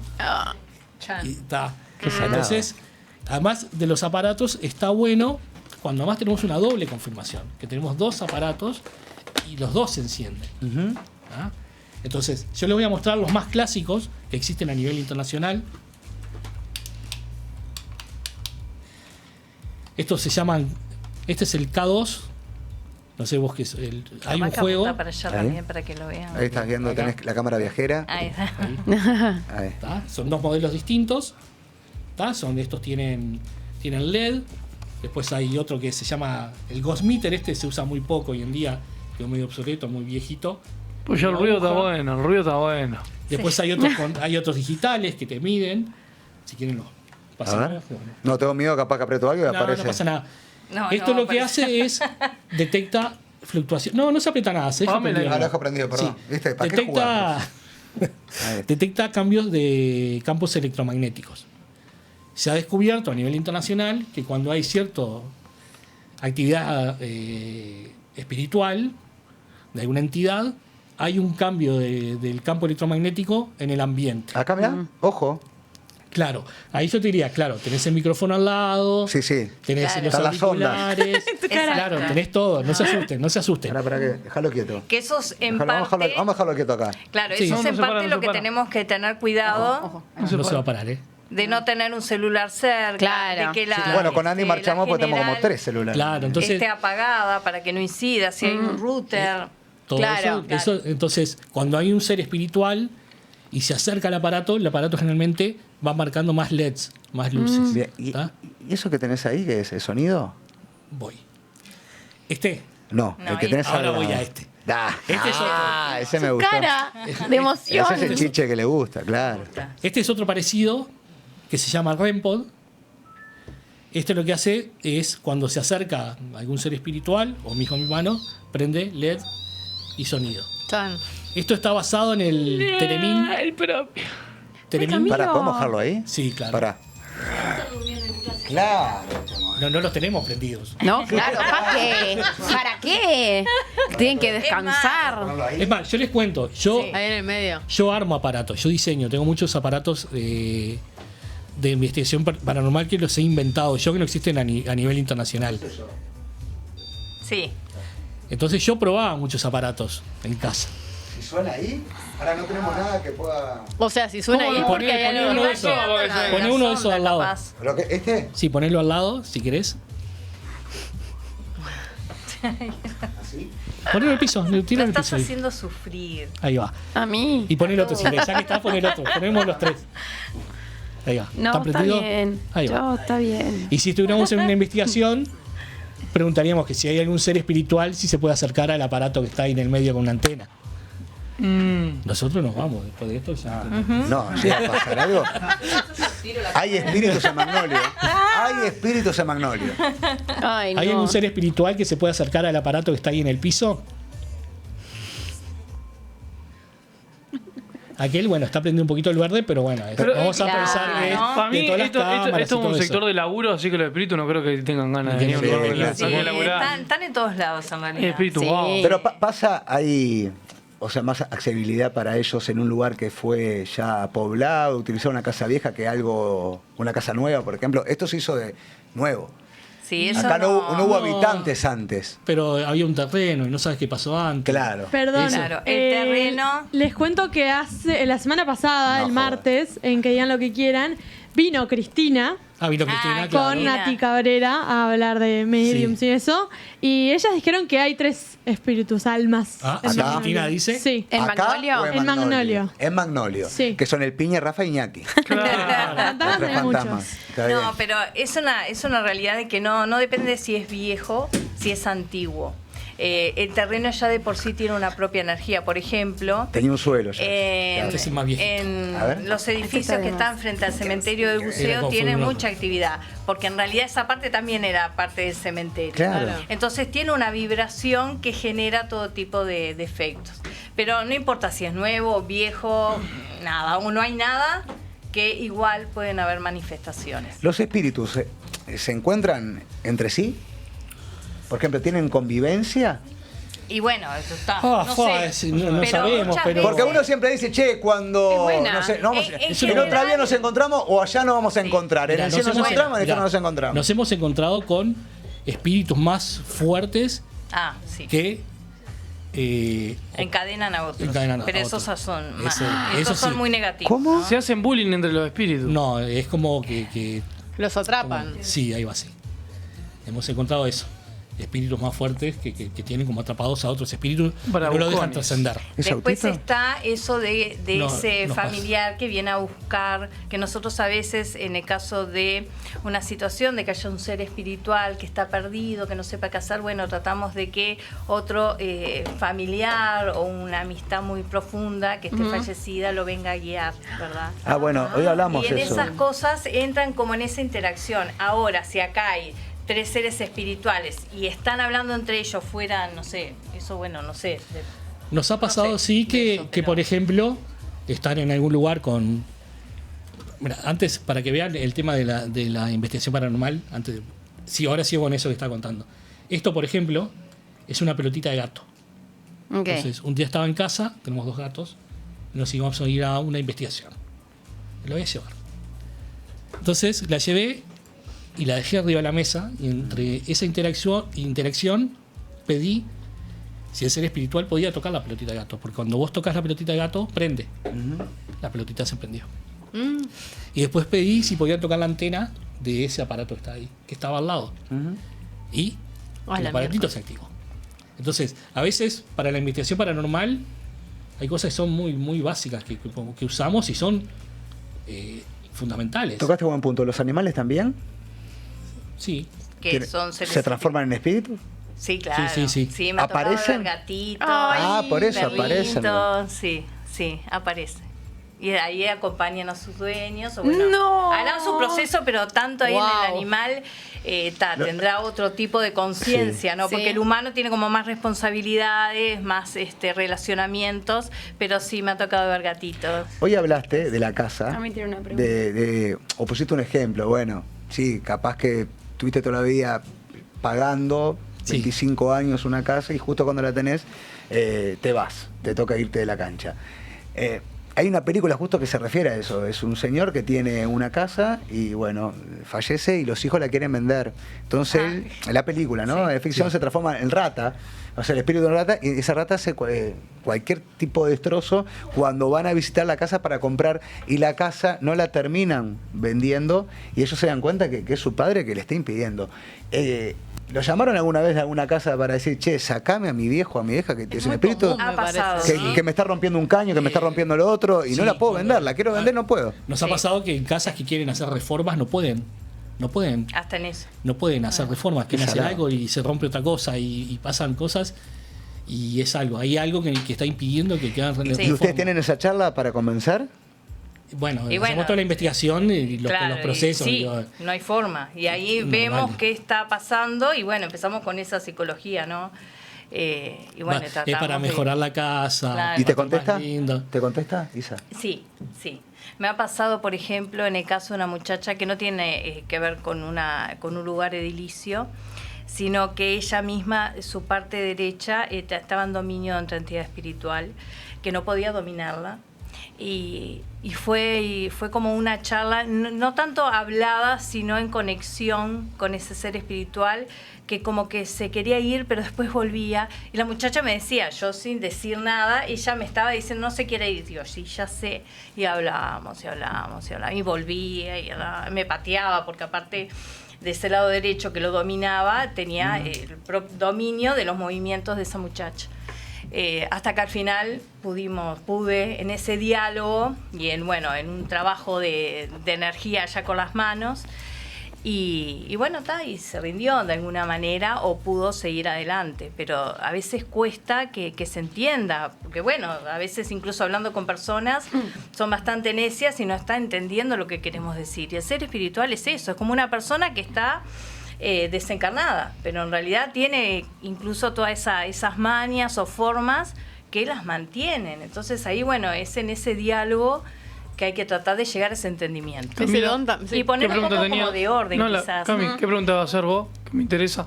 Chan. y está. Qué salado. Entonces, además de los aparatos, está bueno cuando además tenemos una doble confirmación, que tenemos dos aparatos y los dos se encienden. Ujú. ¿Ah? Entonces, yo les voy a mostrar los más clásicos que existen a nivel internacional. Estos se llaman, este es el K2. No sé vos qué es. Hay un Capaz que juego. apunta para allá también para que lo vean. Ahí estás viendo, tenés la cámara viajera. Ahí está. Ahí. ¿Tá? Son dos modelos distintos. ¿Tá? Estos tienen LED. Después hay otro que se llama el Ghost Meter. Este se usa muy poco hoy en día. Quedó medio obsoleto, muy viejito. Pues ya el ruido está bueno, el ruido está bueno. Después hay otros digitales que te miden. Si quieren los A pasamos. ver. No, tengo miedo, capaz que aprieto algo y No, aparece. no pasa nada. No, Esto no, lo que parece- hace es detecta fluctuación. No se aprieta nada, se deja Dámela. prendido. Ah, lo dejo prendido, perdón. ¿Viste? ¿Para qué detecta, Ahí. detecta cambios de campos electromagnéticos. Se ha descubierto a nivel internacional que cuando hay cierta actividad espiritual de alguna entidad, hay un cambio del campo electromagnético en el ambiente. Acá, mirá, ojo. Claro, ahí yo te diría, claro, tenés el micrófono al lado, Sí, sí. tenés Claro. los Están las ondas. auriculares, cara. claro, tenés todo, no se asusten, no se asusten. Para que, déjalo quieto. Que esos en Vamos a parte. dejarlo quieto acá. Claro, Sí. eso No, es no en se parte para, no lo se que para. tenemos que tener cuidado. Ojo. No se va a parar, ¿eh? De no tener un celular cerca. Claro. De que la, Bueno, con Andy la marchamos porque tenemos como general 3 celulares. Claro, entonces esté apagada para que no incida. Si hay un router. todo Claro, eso, entonces cuando hay un ser espiritual y se acerca al aparato generalmente va marcando más LEDs, más luces. Bien, ¿Y ¿Tá? eso que tenés ahí, qué es? ¿El sonido? Voy. No, No, el que tenés ahora al lado. voy a este. Este es otro. ese me gustó. Cara de emoción. Ese es el chiche que le gusta, claro. Este es otro parecido que se llama REMPod. Este lo que hace es cuando se acerca a algún ser espiritual o mi hijo mi mano, prende LED y sonido. Tan. Esto está basado en el Teremin. El propio. Teremin. Para, ¿podemos dejarlo ahí? Sí, claro. Para. Claro. No los tenemos prendidos. No, claro, ¿para qué? ¿Para qué? Tienen que descansar. Ponlo ahí. Es más, yo les cuento, Ahí en el medio. yo armo aparatos, yo diseño, tengo muchos aparatos de investigación paranormal que los he inventado yo, que no existen a nivel internacional. Sí. Entonces yo probaba muchos aparatos en casa. Si suena ahí, ahora no tenemos nada que pueda. O sea, si suena ¿Cómo ahí lo porque hay poné algo. uno de esos? Poné uno de esos al lado. ¿Pero qué? ¿Este? Sí, ponelo al lado, si querés. ¿Así? Ponelo en el piso, tiro Lo en el estás piso. Ahí. haciendo sufrir. Ahí va. A mí. Y pon el otro, si querés. Ya que está, pon el otro. Ponemos los tres. Ahí va. No, está prendido? bien. Ahí va. Yo, está bien. Y si estuviéramos en una investigación, preguntaríamos que si hay algún ser espiritual, si se puede acercar al aparato que está ahí en el medio con una antena. Nosotros nos vamos después de esto. Ya. No, llega a pasar algo. Hay espíritus en Magnolio. Hay espíritus en Magnolio. Ay, no. ¿Hay algún ser espiritual que se puede acercar al aparato que está ahí en el piso? Aquel, bueno, está prendiendo un poquito el verde, pero bueno, vamos a claro, pensar que ¿no? Para de mí, todas las cámaras y esto es todo un eso. sector de laburo, así que los espíritus no creo que tengan ganas de venir a un Sí, lugar claro. Sí, de laburar. están en todos lados en realidad. Espíritu, Sí. wow. Pero pasa ahí, o sea, más accesibilidad para ellos en un lugar que fue ya poblado, utilizar una casa vieja que algo, una casa nueva, por ejemplo. Esto se hizo de nuevo. Sí, eso Acá no hubo no. habitantes antes. Pero había un terreno y no sabes qué pasó antes. Claro. Perdón. Eso. Claro, el terreno. Les cuento que la semana pasada, No el jodas. martes, en Que Digan Lo Que Quieran, vino Cristina Ah, vino Cristina, Ah, claro. con Mira. Nati Cabrera a hablar de mediums Sí. y eso. Y ellas dijeron que hay 3 espíritus, almas. Ah, en acá. Magnolio. Cristina dice. Sí. ¿En ¿Acá Magnolio? o En Magnolio. En Magnolio. Sí. Que son el Piña, Rafa y Iñaki. Fantasmas Tres hay fantasmas. muchos. Está bien. No, pero es una realidad de que no depende si es viejo, si es antiguo. El terreno ya de por sí tiene una propia energía. Por ejemplo, Tenía un suelo ya. Este es el más viejito. en A ver. los edificios que están frente al cementerio del Era buceo como tienen fue un mucha actividad, porque en realidad esa parte también era parte del cementerio. Claro. Entonces tiene una vibración que genera todo tipo de efectos. Pero no importa si es nuevo, viejo, nada, o no hay nada, que igual pueden haber manifestaciones. ¿Los espíritus se encuentran entre sí? Por ejemplo, ¿tienen convivencia? Y bueno, eso está. Ah, no fue, sé. no sabemos, muchas pero- Porque veces- uno siempre dice, che, cuando Es buena. no sé, no vamos, En el general- otro día nos encontramos o allá nos vamos a encontrar. En Mirá, el cielo nos hemos- encontramos, en el mirá, infierno nos encontramos. Nos hemos encontrado con espíritus más fuertes Ah, sí. que Encadenan a otros. Encadenan a pero esos otros. son más. Eso Esos son sí. muy negativos. ¿Cómo? ¿no? Se hacen bullying entre los espíritus. No, es como que Los atrapan. sí, ahí va, sí. Hemos encontrado eso. Espíritus más fuertes que tienen como atrapados a otros espíritus y no lo dejan Bravucones. trascender. ¿Es Después autista? está eso de No, ese no familiar que viene a buscar, que nosotros a veces, en el caso de una situación de que haya un ser espiritual que está perdido, que no sepa qué hacer, bueno, tratamos de que otro familiar o una amistad muy profunda que esté fallecida lo venga a guiar, ¿verdad? Ah, bueno, hoy hablamos Y en eso. esas cosas entran como en esa interacción. Ahora, si acá hay 3 seres espirituales y están hablando entre ellos fuera, no sé, eso bueno, no sé. Nos ha pasado, No sé, sí, de que, eso, que, pero- por ejemplo, están en algún lugar con... Mira, antes, para que vean el tema de la investigación paranormal, antes, sí, ahora sigo con eso que está contando. Esto, por ejemplo, es una pelotita de gato. Ok. Entonces, un día estaba en casa, tenemos 2 gatos, y nos íbamos a ir a una investigación. Lo voy a llevar. Entonces, la llevé y la dejé arriba de la mesa, y entre esa interacción pedí si el ser espiritual podía tocar la pelotita de gato, porque cuando vos tocas la pelotita de gato, prende. La pelotita se prendió. Y después pedí si podía tocar la antena de ese aparato que está ahí, que estaba al lado. Y Ah, el la aparatito mierda. se activó. Entonces, a veces para la investigación paranormal hay cosas que son muy, muy básicas que usamos y son fundamentales. Tocaste buen punto. ¿Los animales también? Sí. Que son seres ¿Se transforman en espíritus? Sí, claro. Sí. me ha tocado ¿Aparecen? ver gatitos. Ah, por eso aparecen. perritos, sí, aparece. Y ahí acompañan a sus dueños. O bueno, ¡No! harán su proceso, pero tanto ahí en Wow. el animal tendrá otro tipo de conciencia, ¿no? Sí. Porque el humano tiene como más responsabilidades, más relacionamientos, pero sí me ha tocado ver gatitos. Hoy hablaste de la casa. A mí tiene una pregunta. O pusiste un ejemplo. Bueno, sí, capaz que tuviste toda la vida pagando Sí. 25 años una casa y justo cuando la tenés te vas, te toca irte de la cancha. Hay una película justo que se refiere a eso. Es un señor que tiene una casa y bueno, fallece y los hijos la quieren vender. Entonces, la película, ¿no? De ficción se transforma en rata. O sea, el espíritu de una rata, y esa rata hace cualquier tipo de destrozo cuando van a visitar la casa para comprar y la casa no la terminan vendiendo y ellos se dan cuenta que es su padre que le está impidiendo. ¿Lo llamaron alguna vez de alguna casa para decir, che, sacame a mi viejo, a mi vieja, que es un muy espíritu común, Ha me parece, pasado, que, ¿sí? que me está rompiendo un caño, que me está rompiendo lo otro y no Sí, la puedo bueno, vender, la quiero vender, no puedo? Nos ha Sí. pasado que en casas que quieren hacer reformas no pueden Hasta en eso. hacer reformas, quieren hacer salado. algo y se rompe otra cosa y pasan cosas y es algo, hay algo que está impidiendo que hagan Sí. ¿Y ustedes reformas. tienen esa charla para convencer? Bueno, Y bueno, hacemos toda la investigación y Claro, los procesos. y sí, digo, no hay forma. Y ahí Normal. vemos qué está pasando y bueno, empezamos con esa psicología, ¿no? Y bueno, es tratamos para de- mejorar la casa. Claro. ¿Y te para hacer más contesta? lindo. ¿Te contesta, Isa? Sí. Me ha pasado, por ejemplo, en el caso de una muchacha que no tiene que ver con un lugar edilicio, sino que ella misma, su parte derecha, estaba en dominio de otra entidad espiritual, que no podía dominarla. Y fue como una charla, no tanto hablada, sino en conexión con ese ser espiritual, que como que se quería ir, pero después volvía. Y la muchacha me decía, yo sin decir nada, ella me estaba diciendo, no se quiere ir. Digo, sí, ya sé. Y hablábamos. Y volvía, y me pateaba, porque aparte de ese lado derecho que lo dominaba, tenía el dominio de los movimientos de esa muchacha. Hasta que al final pude en ese diálogo y en un trabajo de energía ya con las manos y bueno, y se rindió de alguna manera o pudo seguir adelante, pero a veces cuesta que se entienda, porque bueno, a veces incluso hablando con personas son bastante necias y no están entendiendo lo que queremos decir, y el ser espiritual es eso, es como una persona que está desencarnada, pero en realidad tiene incluso todas esas mañas o formas que las mantienen. Entonces ahí, bueno, es en ese diálogo que hay que tratar de llegar a ese entendimiento. Ese Mira, don sí. Y poner un poco como de orden, No, quizás. Cami, ¿qué pregunta va a hacer vos? Que me interesa.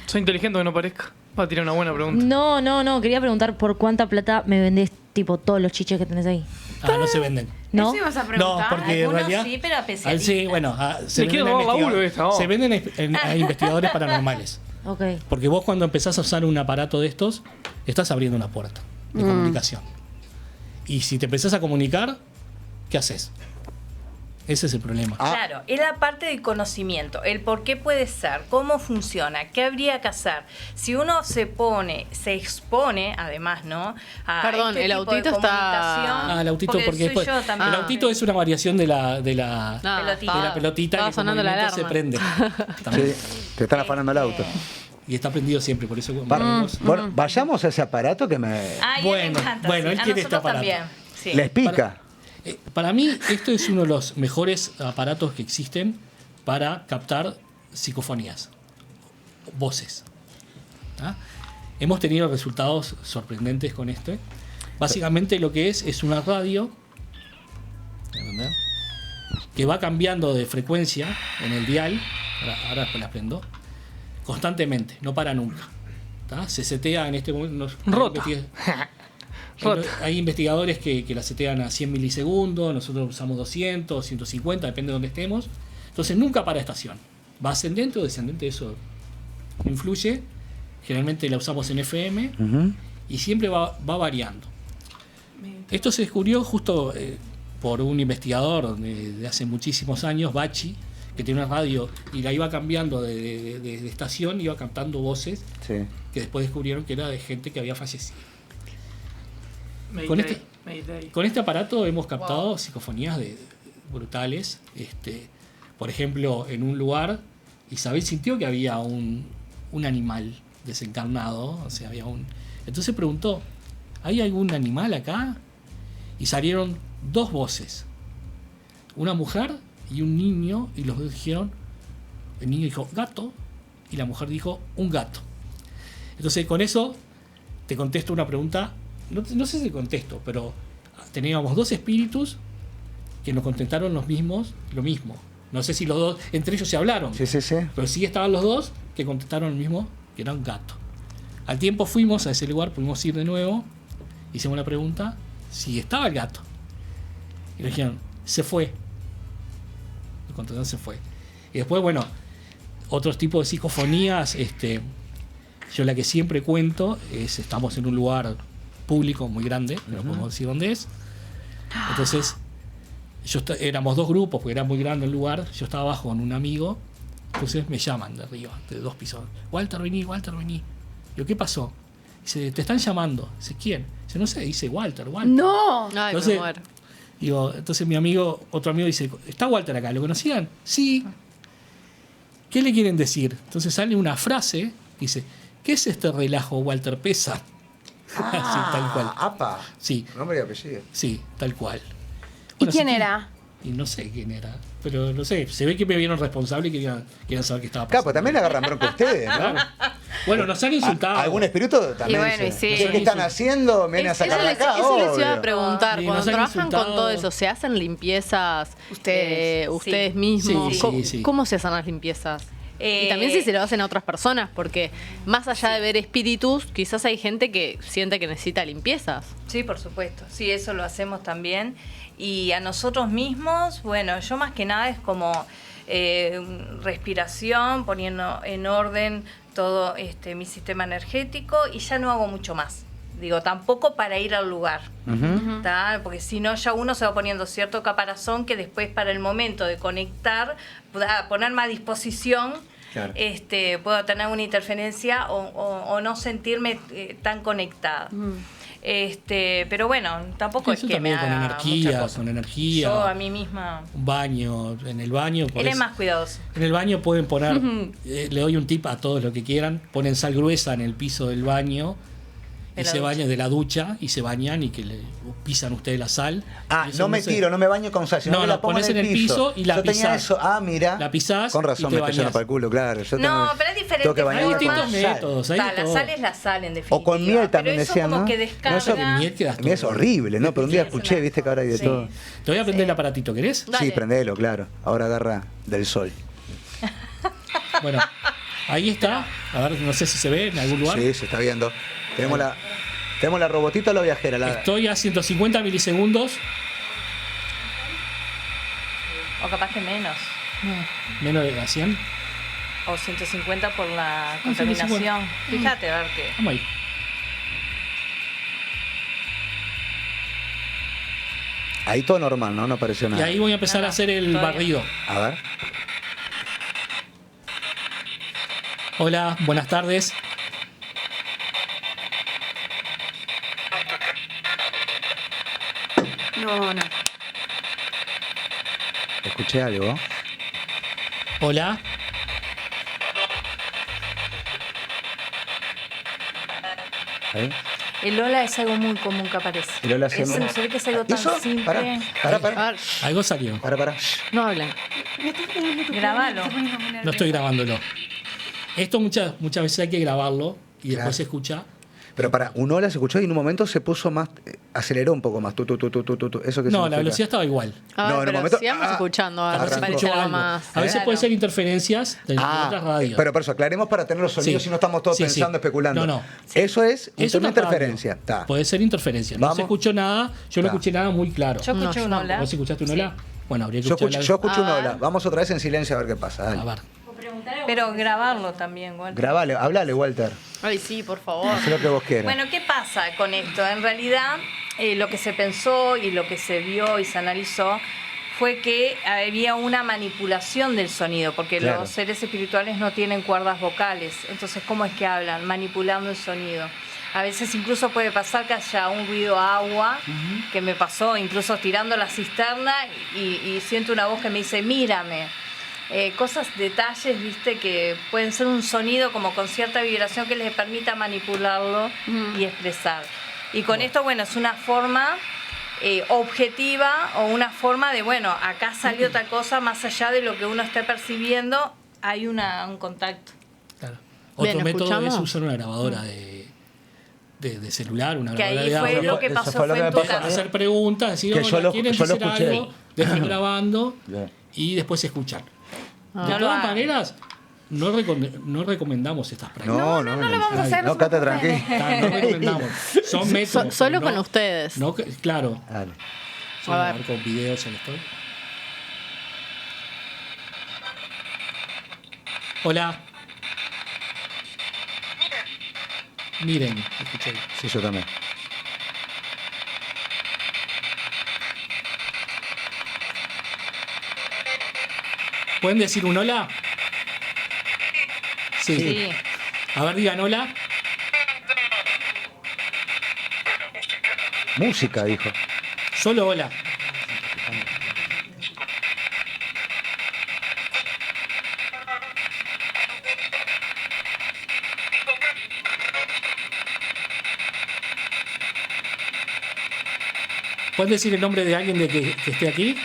Soy inteligente que no parezca. Va a tirar una buena pregunta. No, quería preguntar por cuánta plata me vendés tipo todos los chiches que tenés ahí. No se venden. ¿No? Eso ibas a No, preguntar. porque en Algunos realidad. sí, pero especialistas. Sí, bueno, se Me quiero venden, robar laburo esta, se venden a investigadores paranormales. Ok. Porque vos cuando empezás a usar un aparato de estos, estás abriendo una puerta de comunicación. Y si te empezás a comunicar, ¿qué haces? Ese es el problema. Claro, es la parte del conocimiento, el por qué puede ser, cómo funciona, qué habría que hacer. Si uno se expone, además, ¿no? A Perdón, el tipo de autito está- comunicación, El autito, porque soy después. yo también. El autito es una variación de la Pelotita. de la pelotita Estaba que con sonando la movimiento se alarma. prende. También. Sí, te están afanando el auto. Y está prendido siempre, por eso. Bueno, vayamos a ese aparato que me... Ay, Bueno, me encanta, bueno, sí. él A quiere este nosotros aparato. también. Sí. Les pica. Para mí, esto es uno de los mejores aparatos que existen para captar psicofonías, voces. ¿Ah? Hemos tenido resultados sorprendentes con esto. Básicamente lo que es una radio, ¿entendés? Que va cambiando de frecuencia en el dial, ahora después la prendo, constantemente, no para nunca. ¿Tá? Se setea en este momento. Rota. Hay investigadores que la setean a 100 milisegundos, nosotros usamos 200, 150, depende de donde estemos. Entonces nunca para estación. Va ascendente o descendente, eso influye. Generalmente la usamos en FM y siempre va variando. Esto se descubrió justo por un investigador de hace muchísimos años, Bachi, que tiene una radio y la iba cambiando de estación, iba captando voces Sí. que después descubrieron que era de gente que había fallecido. Mayday. Con este aparato hemos captado psicofonías brutales. Por ejemplo, en un lugar, Isabel sintió que había un animal desencarnado. O sea, Entonces preguntó, ¿hay algún animal acá? Y salieron dos voces. Una mujer y un niño, y los dos dijeron, el niño dijo gato, y la mujer dijo un gato. Entonces con eso te contesto una pregunta. No sé si contesto, pero teníamos dos espíritus que nos contestaron lo mismo. No sé si los dos, entre ellos se hablaron, Sí. pero sí estaban los dos que contestaron lo mismo, que era un gato. Al tiempo fuimos a ese lugar, pudimos ir de nuevo, hicimos la pregunta si estaba el gato. Y nos dijeron, se fue. Nos contestaron, se fue. Y después, bueno, otros tipos de psicofonías, yo la que siempre cuento es, estamos en un lugar público muy grande, no podemos decir dónde es. Entonces, éramos dos grupos, porque era muy grande el lugar. Yo estaba abajo con un amigo, entonces me llaman de arriba, de 2 pisos. Walter, vení. Digo, ¿qué pasó? Dice, te están llamando. Dice, ¿quién? Dice, no sé, dice Walter. ¡No! Ay, Entonces, me muero. Digo, entonces otro amigo dice, ¿está Walter acá? ¿Lo conocían? Sí. ¿Qué le quieren decir? Entonces sale una frase, dice, ¿qué es este relajo, Walter Pesa? Sí, tal cual. Apa. Sí, Nombre y apellido. sí, tal cual. ¿Y Bueno, quién sí, era? Y no sé quién era, pero no sé, se ve que me vieron responsable y querían saber qué estaba pasando. Capo, también le agarran bronca a ustedes, ¿no? Claro. Bueno, nos han insultado. ¿Algún espíritu también? Y bueno, y sí. No sé qué están haciendo, me vienen a sacar la cara. Eso les iba obvio. a preguntar. Sí, Cuando nos han trabajan insultado. con todo eso, ¿se hacen limpiezas Ustedes, ustedes sí. mismos? Sí, ¿Cómo, sí. cómo se hacen las limpiezas? Y también si se lo hacen a otras personas, porque más allá de ver espíritus, quizás hay gente que siente que necesita limpiezas. Sí, por supuesto. Sí, eso lo hacemos también. Y a nosotros mismos, bueno, yo más que nada es como respiración, poniendo en orden todo mi sistema energético y ya no hago mucho más. Digo, tampoco para ir al lugar, ¿tá? Porque si no ya uno se va poniendo cierto caparazón que después para el momento de conectar, ponerme a disposición, Claro. puedo tener una interferencia o no sentirme tan conectada. Pero bueno, tampoco es Eso que me también con haga energía, mucha cosa. con energía. Yo a mí misma, Un baño, en el baño. él es más cuidadoso. En el baño pueden poner, le doy un tip a todos lo que quieran, ponen sal gruesa en el piso del baño y De la se ducha. bañan de la ducha y se bañan y que le pisan ustedes la sal. Ah, Y eso no me se- tiro, no me baño con sal, sino No, que no, la pongo pones en el piso y la Yo tenía pisás. eso. Ah, mira. La pisás Con y razón te me está yendo bañás. para el culo, claro. Yo No, tengo- pero es diferente tengo que forma. Hay bañarme distintos con sal. métodos. Hay de La todo. sal es la sal, en definitiva. O con miel también pero eso decían, como ¿no? que No, eso descarga. con miel quedas Mira, es todo. horrible, ¿no? Pero un día escuché, viste que ahora hay de Sí. todo. Te voy a prender el aparatito, ¿querés? Sí, Dale. prendelo, claro. Ahora agarra del sol. Bueno, ahí está. A ver, no sé si se ve en algún lugar. Sí, se está viendo. Tenemos la robotita o la viajera. Estoy a 150 milisegundos. O capaz que menos. Menos de 100. o 150 por la contaminación. Fíjate, a ver qué. Vamos ahí. Ahí todo normal, ¿no? No apareció Y nada. ahí voy a empezar a hacer el todavía. barrido. A ver. Hola, buenas tardes. No, no. Escuché algo. Hola. Ahí. El Lola es algo muy común que aparece. El Lola siempre. Se ve que es algo tan ¿Eso? simple. Pará. Algo salió. Pará. No hablen. Grabalo. No estoy grabándolo. Esto muchas veces hay que grabarlo y después Claro. se escucha. Pero para, un hola se escuchó y en un momento se puso más, aceleró un poco más. Eso que No, significa. la velocidad estaba igual. A ver, No, en un pero momento- sigamos escuchando, a ver si arrancó. parece algo Algo. más. A veces Claro. puede ser interferencias de otras radios. Pero por eso, aclaremos para tener los sonidos Sí. y no estamos todos Sí, pensando, sí. especulando. No. Eso es Es una una interferencia. radio. Está. Puede ser interferencia. No Vamos. se escuchó nada. Yo no Ta. escuché nada muy claro. Yo escuché No, un yo Lola. ¿Vos escuchaste un hola? Bueno, habría que Yo escuchar escucho un A hola. ver. Vamos otra vez en silencio a ver qué pasa. Dale. A ver. Pero grabarlo también, Walter. Grabale, hablale, Walter. Ay, sí, por favor. Haz lo que vos quieras. Bueno, ¿qué pasa con esto? En realidad, lo que se pensó y lo que se vio y se analizó fue que había una manipulación del sonido, porque Claro. los seres espirituales no tienen cuerdas vocales. Entonces, ¿cómo es que hablan? Manipulando el sonido. A veces incluso puede pasar que haya un ruido a agua, que me pasó incluso tirando la cisterna y siento una voz que me dice, mírame. Cosas, detalles, viste, que pueden ser un sonido como con cierta vibración que les permita manipularlo y expresar. Y con esto, bueno, es una forma objetiva o una forma de, bueno, acá salió tal cosa, más allá de lo que uno esté percibiendo, hay un contacto. Claro. Bien, Otro método ¿escuchamos? es usar una grabadora de celular, una Que grabadora ahí de fue audio. lo que Eso pasó fue lo fue que en me tu pasó a mí. caso. Hacer preguntas, decir, Que hola, yo lo- ¿quieren yo lo decir escuché. algo? Dejar grabando Bien. y después escuchar. Ah. De No lo todas hagan. maneras, no recomendamos estas prácticas. No, lo vamos a hacer. No, Cata, tranquilo. No recomendamos. Son métodos. Solo pero con ustedes. No, claro. Dale. Sí, A ver. con videos en esto. Hola. Miren, escuché. Sí, yo también. ¿Pueden decir un hola? Sí. Sí. A ver, digan hola. Música, dijo. Solo hola. ¿Pueden decir el nombre de alguien que esté aquí?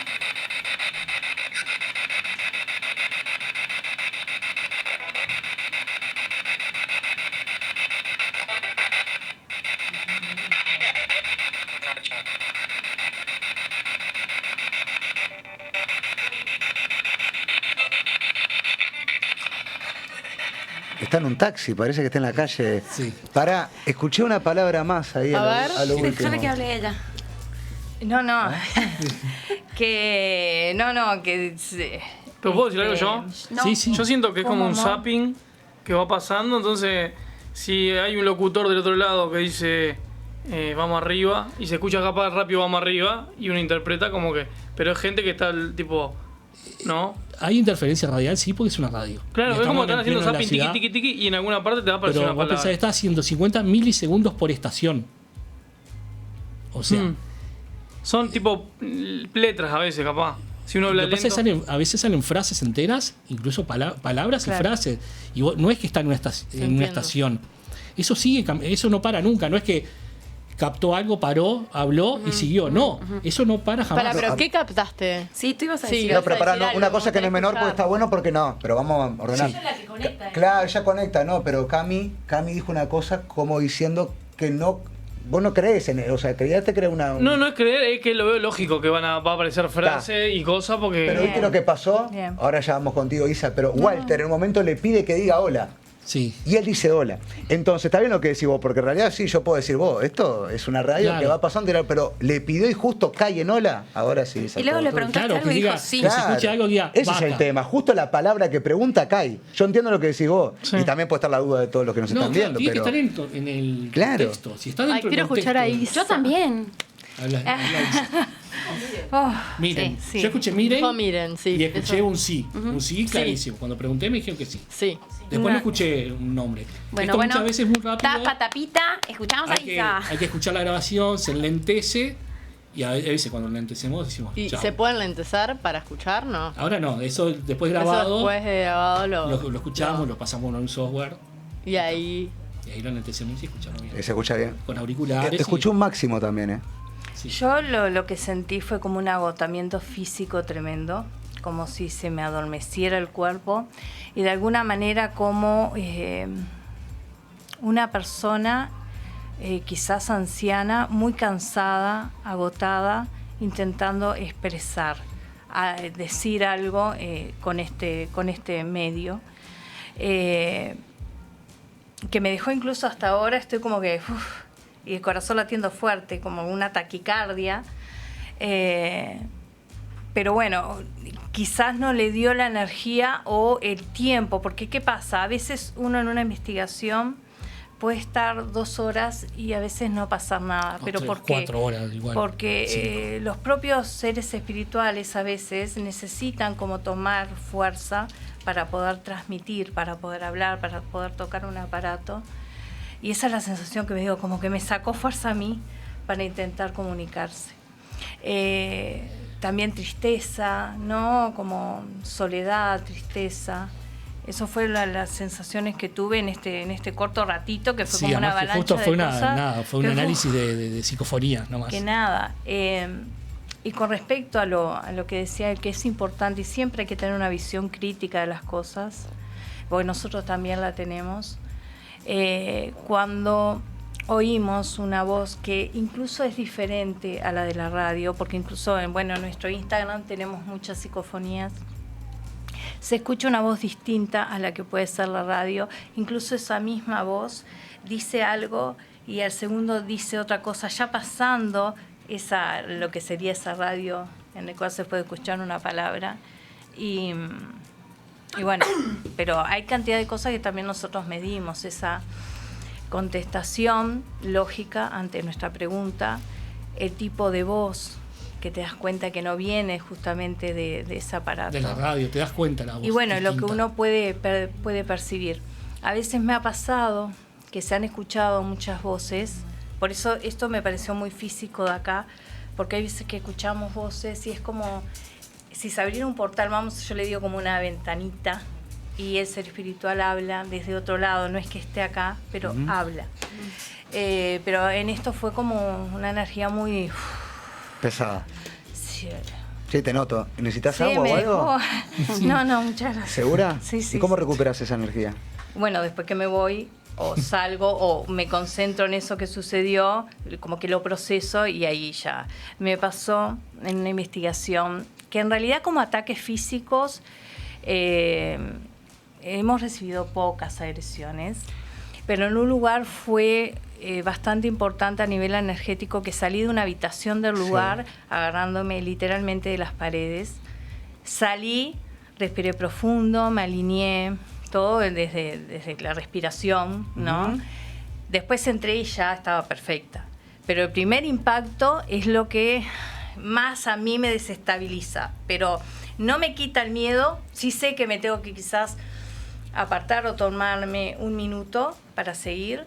Está en un taxi, parece que está en la calle. Sí. Pará, escuché una palabra más ahí A ver. a lo último. Déjala que hable ella. No, no. ¿Ah? que. No, que. ¿Pero puedo decir algo yo? No. Sí, sí. Yo siento que es como ¿Cómo un no? zapping que va pasando, entonces si hay un locutor del otro lado que dice vamos arriba y se escucha capaz rápido vamos arriba y uno interpreta como que... Pero es gente que está tipo... ¿No? Hay interferencia radial, sí, porque es una radio. Claro, Y es como estamos están en haciendo pleno de la zapping ciudad, tiqui, tiqui, tiqui y en alguna parte te va a aparecer Pero una vos pensás palabra. que está a 150 milisegundos por estación. O sea, Mm. Son tipo letras a veces, capaz. Si uno habla lo que pasa es lento. que a veces salen frases enteras, incluso palabras Claro. y frases. Y no es que está en una, en una entiendo. estación. Eso sigue, eso no para nunca. No es que captó algo, paró, habló y siguió. No, eso no para jamás. Para, pero ¿qué captaste? Sí, tú ibas a Sí, decir. ibas No, pero a pará, decir no, una algo, cosa que no es querés menor porque escuchar. está bueno porque no, pero vamos a ordenar. Sí. Claro, ella conecta, no, pero Cami dijo una cosa como diciendo que no, vos no crees en él, o sea, te crees una... No es creer, es que lo veo lógico que va a aparecer frases y cosas porque... Pero viste lo que pasó, Bien. ahora ya vamos contigo, Isa, pero Walter en un momento le pide que diga hola. Sí. Y él dice hola. Entonces, está bien lo que decís vos, porque en realidad sí, yo puedo decir vos, esto es una radio Claro. que va pasando, pero le pidió y justo cae en hola, ahora sí. Y luego le preguntaste Claro, algo que y dijo diga, sí. que se escuche algo que diga, Ese basta. es el tema, justo la palabra que pregunta cae. Yo entiendo lo que decís vos, Sí. y también puede estar la duda de todos los que nos No, están claro, viendo, tiene pero... que estar en el Claro. contexto. Si está dentro Ay, quiero del contexto, escuchar a Isa. Yo también. Habla. Oh, Miren, sí, sí. yo escuché miren, Dijo miren, sí. y escuché eso. un sí. Un sí clarísimo. Cuando pregunté me dijeron que sí. Sí. Después no escuché un nombre. Bueno, Esto bueno. muchas veces es muy rápido. Tapa, tapita, escuchamos a Isa. Hay que escuchar la grabación, se enlentece y a veces cuando enlentecemos decimos ¿Y chao. se pueden lentecer para escuchar? No. Ahora no, eso después Eso grabado después de grabado lo escuchamos, lo pasamos en un software Y ahí. y ahí lo enlentecemos y escuchamos bien. Se escucha bien. Con auriculares. Te escuché un máximo también, ¿eh? Sí. Yo lo que sentí fue como un agotamiento físico tremendo, como si se me adormeciera el cuerpo y de alguna manera como una persona quizás anciana, muy cansada, agotada, intentando expresar, decir algo con este medio. Que me dejó incluso hasta ahora, estoy como que... y el corazón latiendo fuerte, como una taquicardia. Pero bueno, quizás no le dio la energía o el tiempo, porque ¿qué pasa? A veces uno en una investigación puede estar 2 horas y a veces no pasar nada. O Pero 3, ¿por qué? 4 horas igual. Porque los propios seres espirituales a veces necesitan como tomar fuerza para poder transmitir, para poder hablar, para poder tocar un aparato. Y esa es la sensación que me dio, como que me sacó fuerza a mí para intentar comunicarse. También tristeza, ¿no? Como soledad, tristeza. Eso fue las sensaciones que tuve en este corto ratito, que fue Sí, como una además que avalancha justo fue de cosas. fue un que análisis de psicofonía nomás. Que nada. Y con respecto a lo que decía, que es importante y siempre hay que tener una visión crítica de las cosas, porque nosotros también la tenemos. Cuando oímos una voz que incluso es diferente a la de la radio, porque incluso en nuestro Instagram tenemos muchas psicofonías, se escucha una voz distinta a la que puede ser la radio, incluso esa misma voz dice algo y al segundo dice otra cosa, ya pasando lo que sería esa radio en la cual se puede escuchar una palabra. Y bueno, pero hay cantidad de cosas que también nosotros medimos, esa contestación lógica ante nuestra pregunta, el tipo de voz que te das cuenta que no viene justamente de ese aparato. De la radio, te das cuenta la voz. Y bueno, lo que distinta. uno puede percibir. A veces me ha pasado que se han escuchado muchas voces, por eso esto me pareció muy físico de acá, porque hay veces que escuchamos voces y es como si se abriera un portal, yo le digo como una ventanita, y el ser espiritual habla desde otro lado, no es que esté acá, pero habla. Pero en esto fue como una energía muy... Pesada. Sí, Sí, te noto. ¿Necesitas sí, agua me o algo? dejó. No, muchas gracias. ¿Segura? Sí, sí. ¿Y cómo sí. recuperas esa energía? Bueno, después que me voy, o salgo, o me concentro en eso que sucedió, como que lo proceso y ahí ya. Me pasó en una investigación que en realidad como ataques físicos hemos recibido pocas agresiones, pero en un lugar fue bastante importante a nivel energético, que salí de una habitación del lugar, agarrándome literalmente de las paredes. Salí, respiré profundo, me alineé, todo desde la respiración, ¿no? Después entré y ya estaba perfecta. Pero el primer impacto es lo que más a mí me desestabiliza. Pero no me quita el miedo, sí sé que me tengo que quizás apartar o tomarme un minuto para seguir,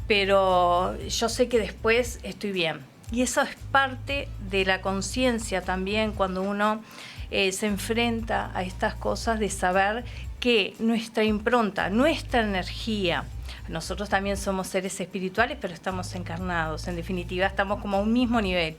pero yo sé que después estoy bien. Y eso es parte de la conciencia también cuando uno se enfrenta a estas cosas, de saber que nuestra impronta, nuestra energía, nosotros también somos seres espirituales, pero estamos encarnados, en definitiva estamos como a un mismo nivel.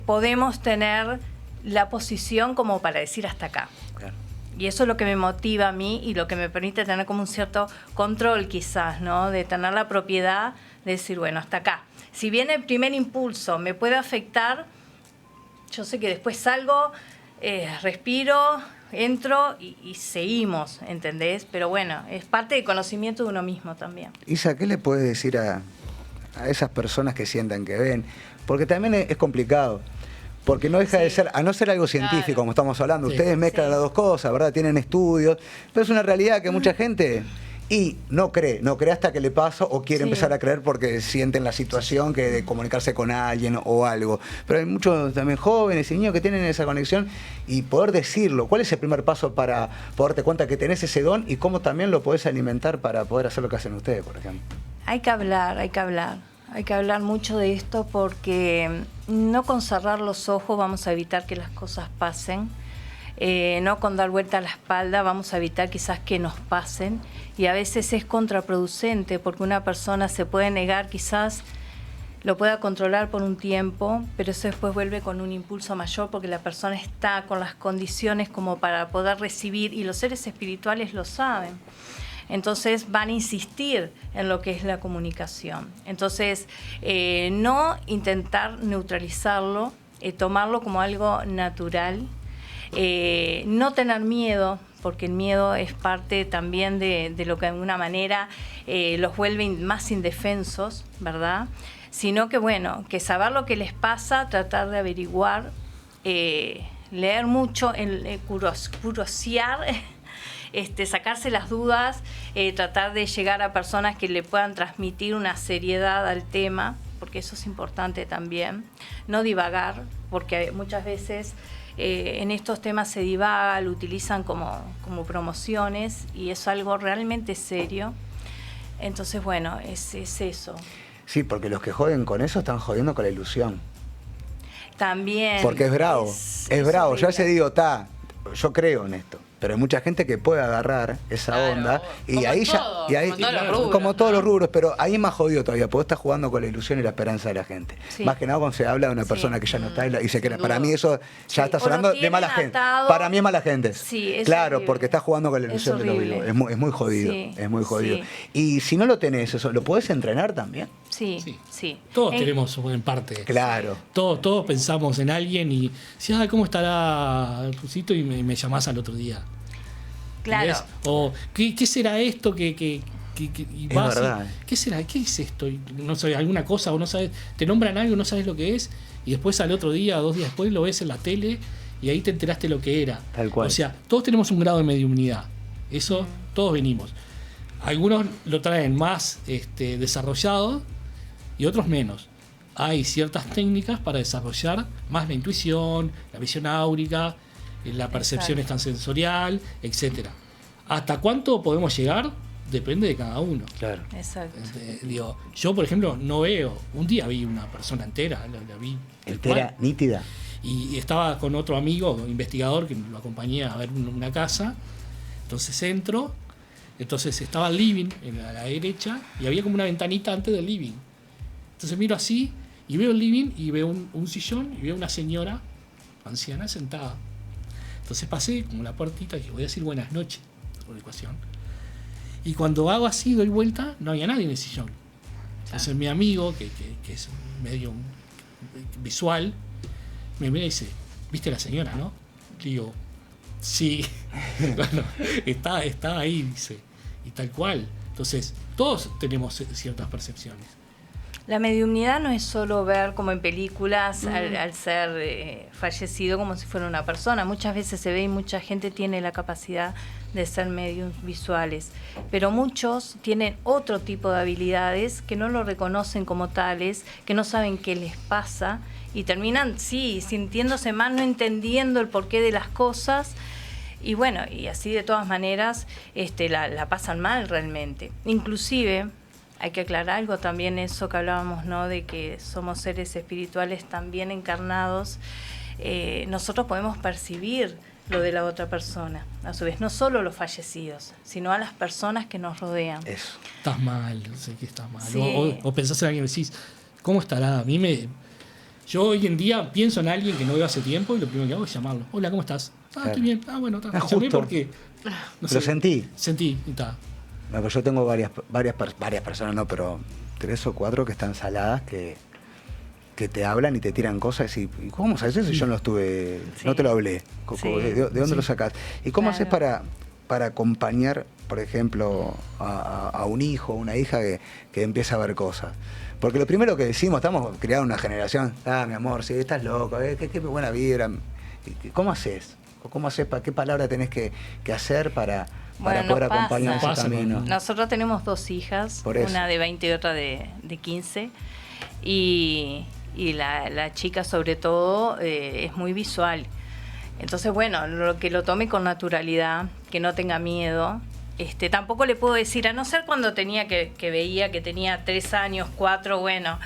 Podemos tener la posición como para decir hasta acá. Claro. Y eso es lo que me motiva a mí y lo que me permite tener como un cierto control quizás, ¿no? De tener la propiedad de decir, bueno, hasta acá. Si bien el primer impulso me puede afectar, yo sé que después salgo, respiro, entro y seguimos, ¿entendés? Pero bueno, es parte del conocimiento de uno mismo también. Isa, ¿qué le puedes decir a esas personas que sientan que ven? Porque también es complicado. Porque no deja de ser, a no ser algo científico, Claro. como estamos hablando, Sí. ustedes mezclan las dos cosas, ¿verdad? Tienen estudios, pero es una realidad que mucha gente no cree hasta que le pasa o quiere Sí. empezar a creer porque sienten la situación que de comunicarse con alguien o algo. Pero hay muchos también jóvenes y niños que tienen esa conexión y poder decirlo. ¿Cuál es el primer paso para poder darte cuenta que tenés ese don y cómo también lo podés alimentar para poder hacer lo que hacen ustedes, por ejemplo? Hay que hablar, hay que hablar. Hay que hablar mucho de esto porque no con cerrar los ojos vamos a evitar que las cosas pasen. No con dar vuelta a la espalda vamos a evitar quizás que nos pasen. Y a veces es contraproducente porque una persona se puede negar, quizás lo pueda controlar por un tiempo, pero eso después vuelve con un impulso mayor porque la persona está con las condiciones como para poder recibir, y los seres espirituales lo saben. Entonces van a insistir en lo que es la comunicación. Entonces, no intentar neutralizarlo, tomarlo como algo natural, no tener miedo, porque el miedo es parte también de lo que de alguna manera los vuelve más indefensos, ¿verdad? Sino que, bueno, que saber lo que les pasa, tratar de averiguar, leer mucho, curiosear, sacarse las dudas, tratar de llegar a personas que le puedan transmitir una seriedad al tema, porque eso es importante también. No divagar, porque muchas veces en estos temas se divaga, lo utilizan como promociones y es algo realmente serio. Entonces, bueno, es eso. Sí, porque los que joden con eso están jodiendo con la ilusión. También. Porque es bravo, es bravo. Yo a veces horrible. digo, yo creo en esto. Pero hay mucha gente que puede agarrar esa Claro, onda y como ahí todo, ya. Y ahí, como todos los rubros, como todos ¿no? los rubros, pero ahí es más jodido todavía, porque estás jugando con la ilusión y la esperanza de la gente. Sí. Más que nada cuando se habla de una Sí. persona que ya no está y se crea. Sin Para duda. mí eso ya Sí, está o lo sonando de tienen mala gente. atado. Para mí es mala gente. Sí, es claro, horrible. porque estás jugando con la Es ilusión de lo horrible. vivo. Es muy jodido. Sí, Es muy jodido. sí. Y si no lo tenés eso, ¿lo podés entrenar también? Sí, Sí. sí. Todos En- tenemos en parte. Claro. Todos pensamos en alguien y si, ¿cómo estará el Pusito? Y me llamás al otro día. Claro. ¿Entendés? O ¿qué será esto que y Es vas y, verdad. ¿qué será? ¿Qué es esto? Y no sabes alguna cosa o no sabes, te nombran algo, no sabes lo que es y después al otro día, 2 días después lo ves en la tele y ahí te enteraste lo que era. Tal cual. O sea, todos tenemos un grado de mediunidad. Eso todos venimos. Algunos lo traen más desarrollado y otros menos. Hay ciertas técnicas para desarrollar más la intuición, la visión áurica, la percepción extrasensorial, etcétera. ¿Hasta cuánto podemos llegar? Depende de cada uno. Claro. Exacto. Digo, yo, por ejemplo, no veo. Un día vi una persona entera, la vi. tal Entera, cual, nítida. y estaba con otro amigo, investigador, que lo acompañé a ver una casa. Entonces entro, entonces estaba el living a la derecha y había como una ventanita antes del living. Entonces miro así y veo el living y veo un sillón y veo una señora anciana sentada. Entonces pasé como la puertita y dije, voy a decir buenas noches, por ecuación. Y cuando hago así, doy vuelta, no había nadie en el sillón. Entonces mi amigo, que es medio visual, me mira y dice, ¿viste a la señora, no? Digo, sí. Bueno, está ahí, dice. Y tal cual. Entonces, todos tenemos ciertas percepciones. La mediumnidad no es solo ver como en películas al ser fallecido como si fuera una persona. Muchas veces se ve y mucha gente tiene la capacidad de ser mediums visuales. Pero muchos tienen otro tipo de habilidades que no lo reconocen como tales, que no saben qué les pasa y terminan, sí, sintiéndose mal, no entendiendo el porqué de las cosas. Y bueno, y así de todas maneras la pasan mal realmente. Inclusive, hay que aclarar algo también, eso que hablábamos, ¿no? De que somos seres espirituales también encarnados. Nosotros podemos percibir lo de la otra persona, a su vez, no solo los fallecidos, sino a las personas que nos rodean. Eso. Estás mal, no sé qué estás mal. Sí. O pensás en alguien y decís, ¿cómo estará? Yo hoy en día pienso en alguien que no veo hace tiempo y lo primero que hago es llamarlo. Hola, ¿cómo estás? Claro. Estoy bien. Bueno, te llamé justo. porque... No Lo sentí. Sentí, y está. No, pero yo tengo varias personas, no, pero 3 o 4 que están saladas que que te hablan y te tiran cosas y ¿cómo sabes eso? Yo no estuve, Sí. no te lo hablé. Sí. ¿De dónde lo sacás? ¿Y cómo haces Claro. para acompañar, por ejemplo, a un hijo o una hija que empieza a ver cosas? Porque lo primero que decimos, estamos creando una generación, mi amor, sí, estás loco, qué buena vibra. ¿Cómo haces? ¿Cómo haces? ¿Qué palabra tenés que hacer para Bueno, poder nos pasa. acompañar ese Pasa, camino? Nosotros tenemos 2 hijas, Por eso. una de 20 y otra de 15. Y la chica, sobre todo, es muy visual. Entonces, bueno, lo que lo tome con naturalidad, que no tenga miedo. Tampoco le puedo decir, a no ser cuando tenía que veía que tenía 3 años, 4, bueno,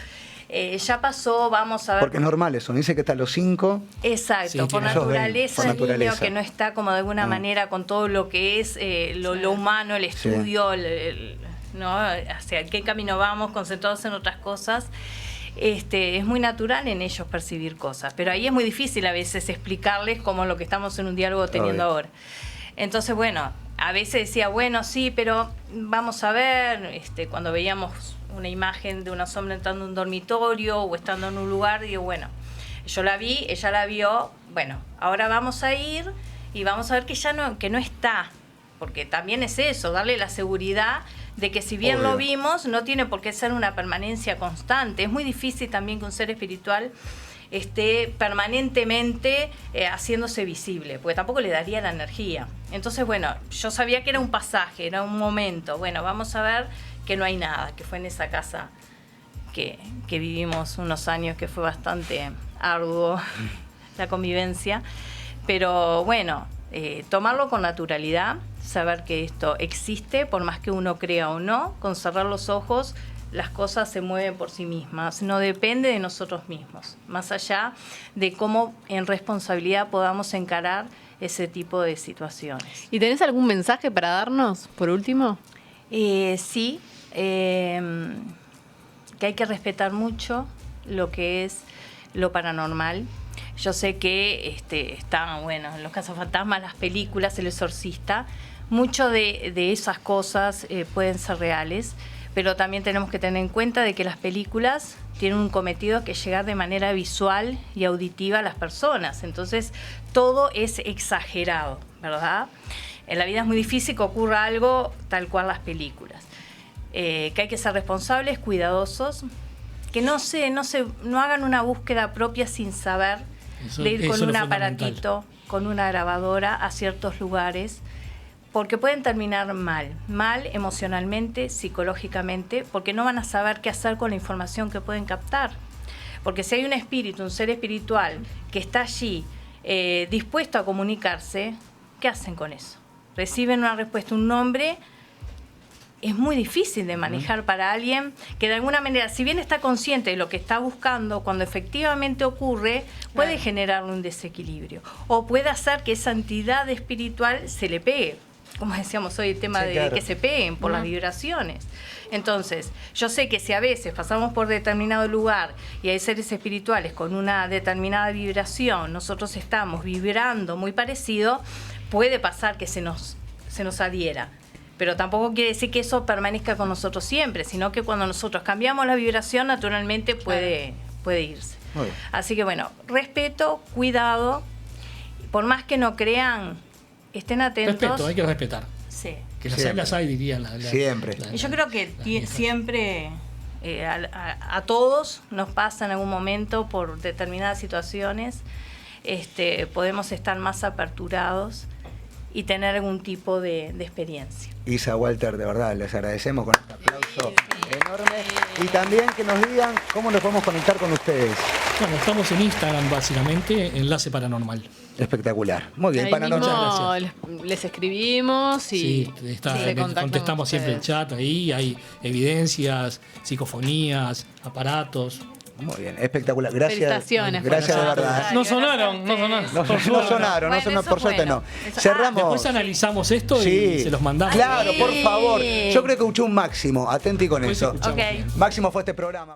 ya pasó, vamos a ver. Porque es normal eso, dice que hasta los 5. Exacto, Sí, por tiene- naturaleza, por el niño naturaleza. que no está como de alguna manera con todo lo que es lo humano, el Sí. estudio, ¿no? Hacia qué camino vamos, concentrados en otras cosas. Es muy natural en ellos percibir cosas, pero ahí es muy difícil a veces explicarles como lo que estamos en un diálogo teniendo Obvio. ahora. Entonces, bueno, a veces decía, bueno, sí, pero vamos a ver, cuando veíamos una imagen de una sombra entrando en un dormitorio o estando en un lugar, digo, bueno, yo la vi, ella la vio, bueno, ahora vamos a ir y vamos a ver que no está, porque también es eso, darle la seguridad de que si bien Obvio. lo vimos, no tiene por qué ser una permanencia constante. Es muy difícil también que un ser espiritual esté permanentemente haciéndose visible, porque tampoco le daría la energía. Entonces, bueno, yo sabía que era un pasaje, era un momento. Bueno, vamos a ver que no hay nada, que fue en esa casa que vivimos unos años, que fue bastante arduo la convivencia. Pero bueno, tomarlo con naturalidad, saber que esto existe, por más que uno crea o no, con cerrar los ojos, las cosas se mueven por sí mismas, no depende de nosotros mismos, más allá de cómo en responsabilidad podamos encarar ese tipo de situaciones. ¿Y tenés algún mensaje para darnos, por último? Sí, que hay que respetar mucho lo que es lo paranormal. Yo sé que están, bueno, en los cazafantasmas, las películas, El Exorcista, mucho de esas cosas pueden ser reales, pero también tenemos que tener en cuenta de que las películas tienen un cometido que es llegar de manera visual y auditiva a las personas. Entonces, todo es exagerado, ¿verdad? En la vida es muy difícil que ocurra algo tal cual las películas. Que hay que ser responsables, cuidadosos, que no hagan una búsqueda propia sin saber, de ir Eso con es un lo fundamental. aparatito, con una grabadora a ciertos lugares, porque pueden terminar mal emocionalmente, psicológicamente, porque no van a saber qué hacer con la información que pueden captar. Porque si hay un espíritu, un ser espiritual que está allí dispuesto a comunicarse, ¿qué hacen con eso? Reciben una respuesta, un nombre. Es muy difícil de manejar para alguien que de alguna manera, si bien está consciente de lo que está buscando, cuando efectivamente ocurre, puede generarle un desequilibrio. O puede hacer que esa entidad espiritual se le pegue. Como decíamos hoy, el tema Sí, de claro. que se peguen por las vibraciones. Entonces, yo sé que si a veces pasamos por determinado lugar y hay seres espirituales con una determinada vibración, nosotros estamos vibrando muy parecido, puede pasar que se nos adhiera. Pero tampoco quiere decir que eso permanezca con nosotros siempre, sino que cuando nosotros cambiamos la vibración, naturalmente puede irse. Muy bien. Así que bueno, respeto, cuidado, por más que no crean, estén atentos. Respeto, hay que respetar. Sí. Que las Siempre. hay, las hay, diría la Siempre. Y yo creo que siempre a todos nos pasa en algún momento por determinadas situaciones, podemos estar más aperturados y tener algún tipo de experiencia. Isa, Walter, de verdad, les agradecemos con este aplauso enorme. Y también que nos digan cómo nos podemos conectar con ustedes. Bueno, estamos en Instagram básicamente, Enlace Paranormal. Espectacular. Muy bien, Ahí para mismo gracias. les escribimos y Sí, se contactan con contestamos siempre el ustedes. chat ahí, hay evidencias, psicofonías, aparatos. Muy bien, espectacular. Gracias. Felicitaciones por Gracias de eso. verdad. No sonaron, no sonaron. No, Por no suerte. sonaron, Bueno, eso por suerte bueno. no. Eso- Cerramos. Después analizamos esto Sí. y se los mandamos. Claro, por Sí. favor. Yo creo que escuché un máximo. Atenti con Después eso. escuchamos Ok. bien. Máximo fue este programa.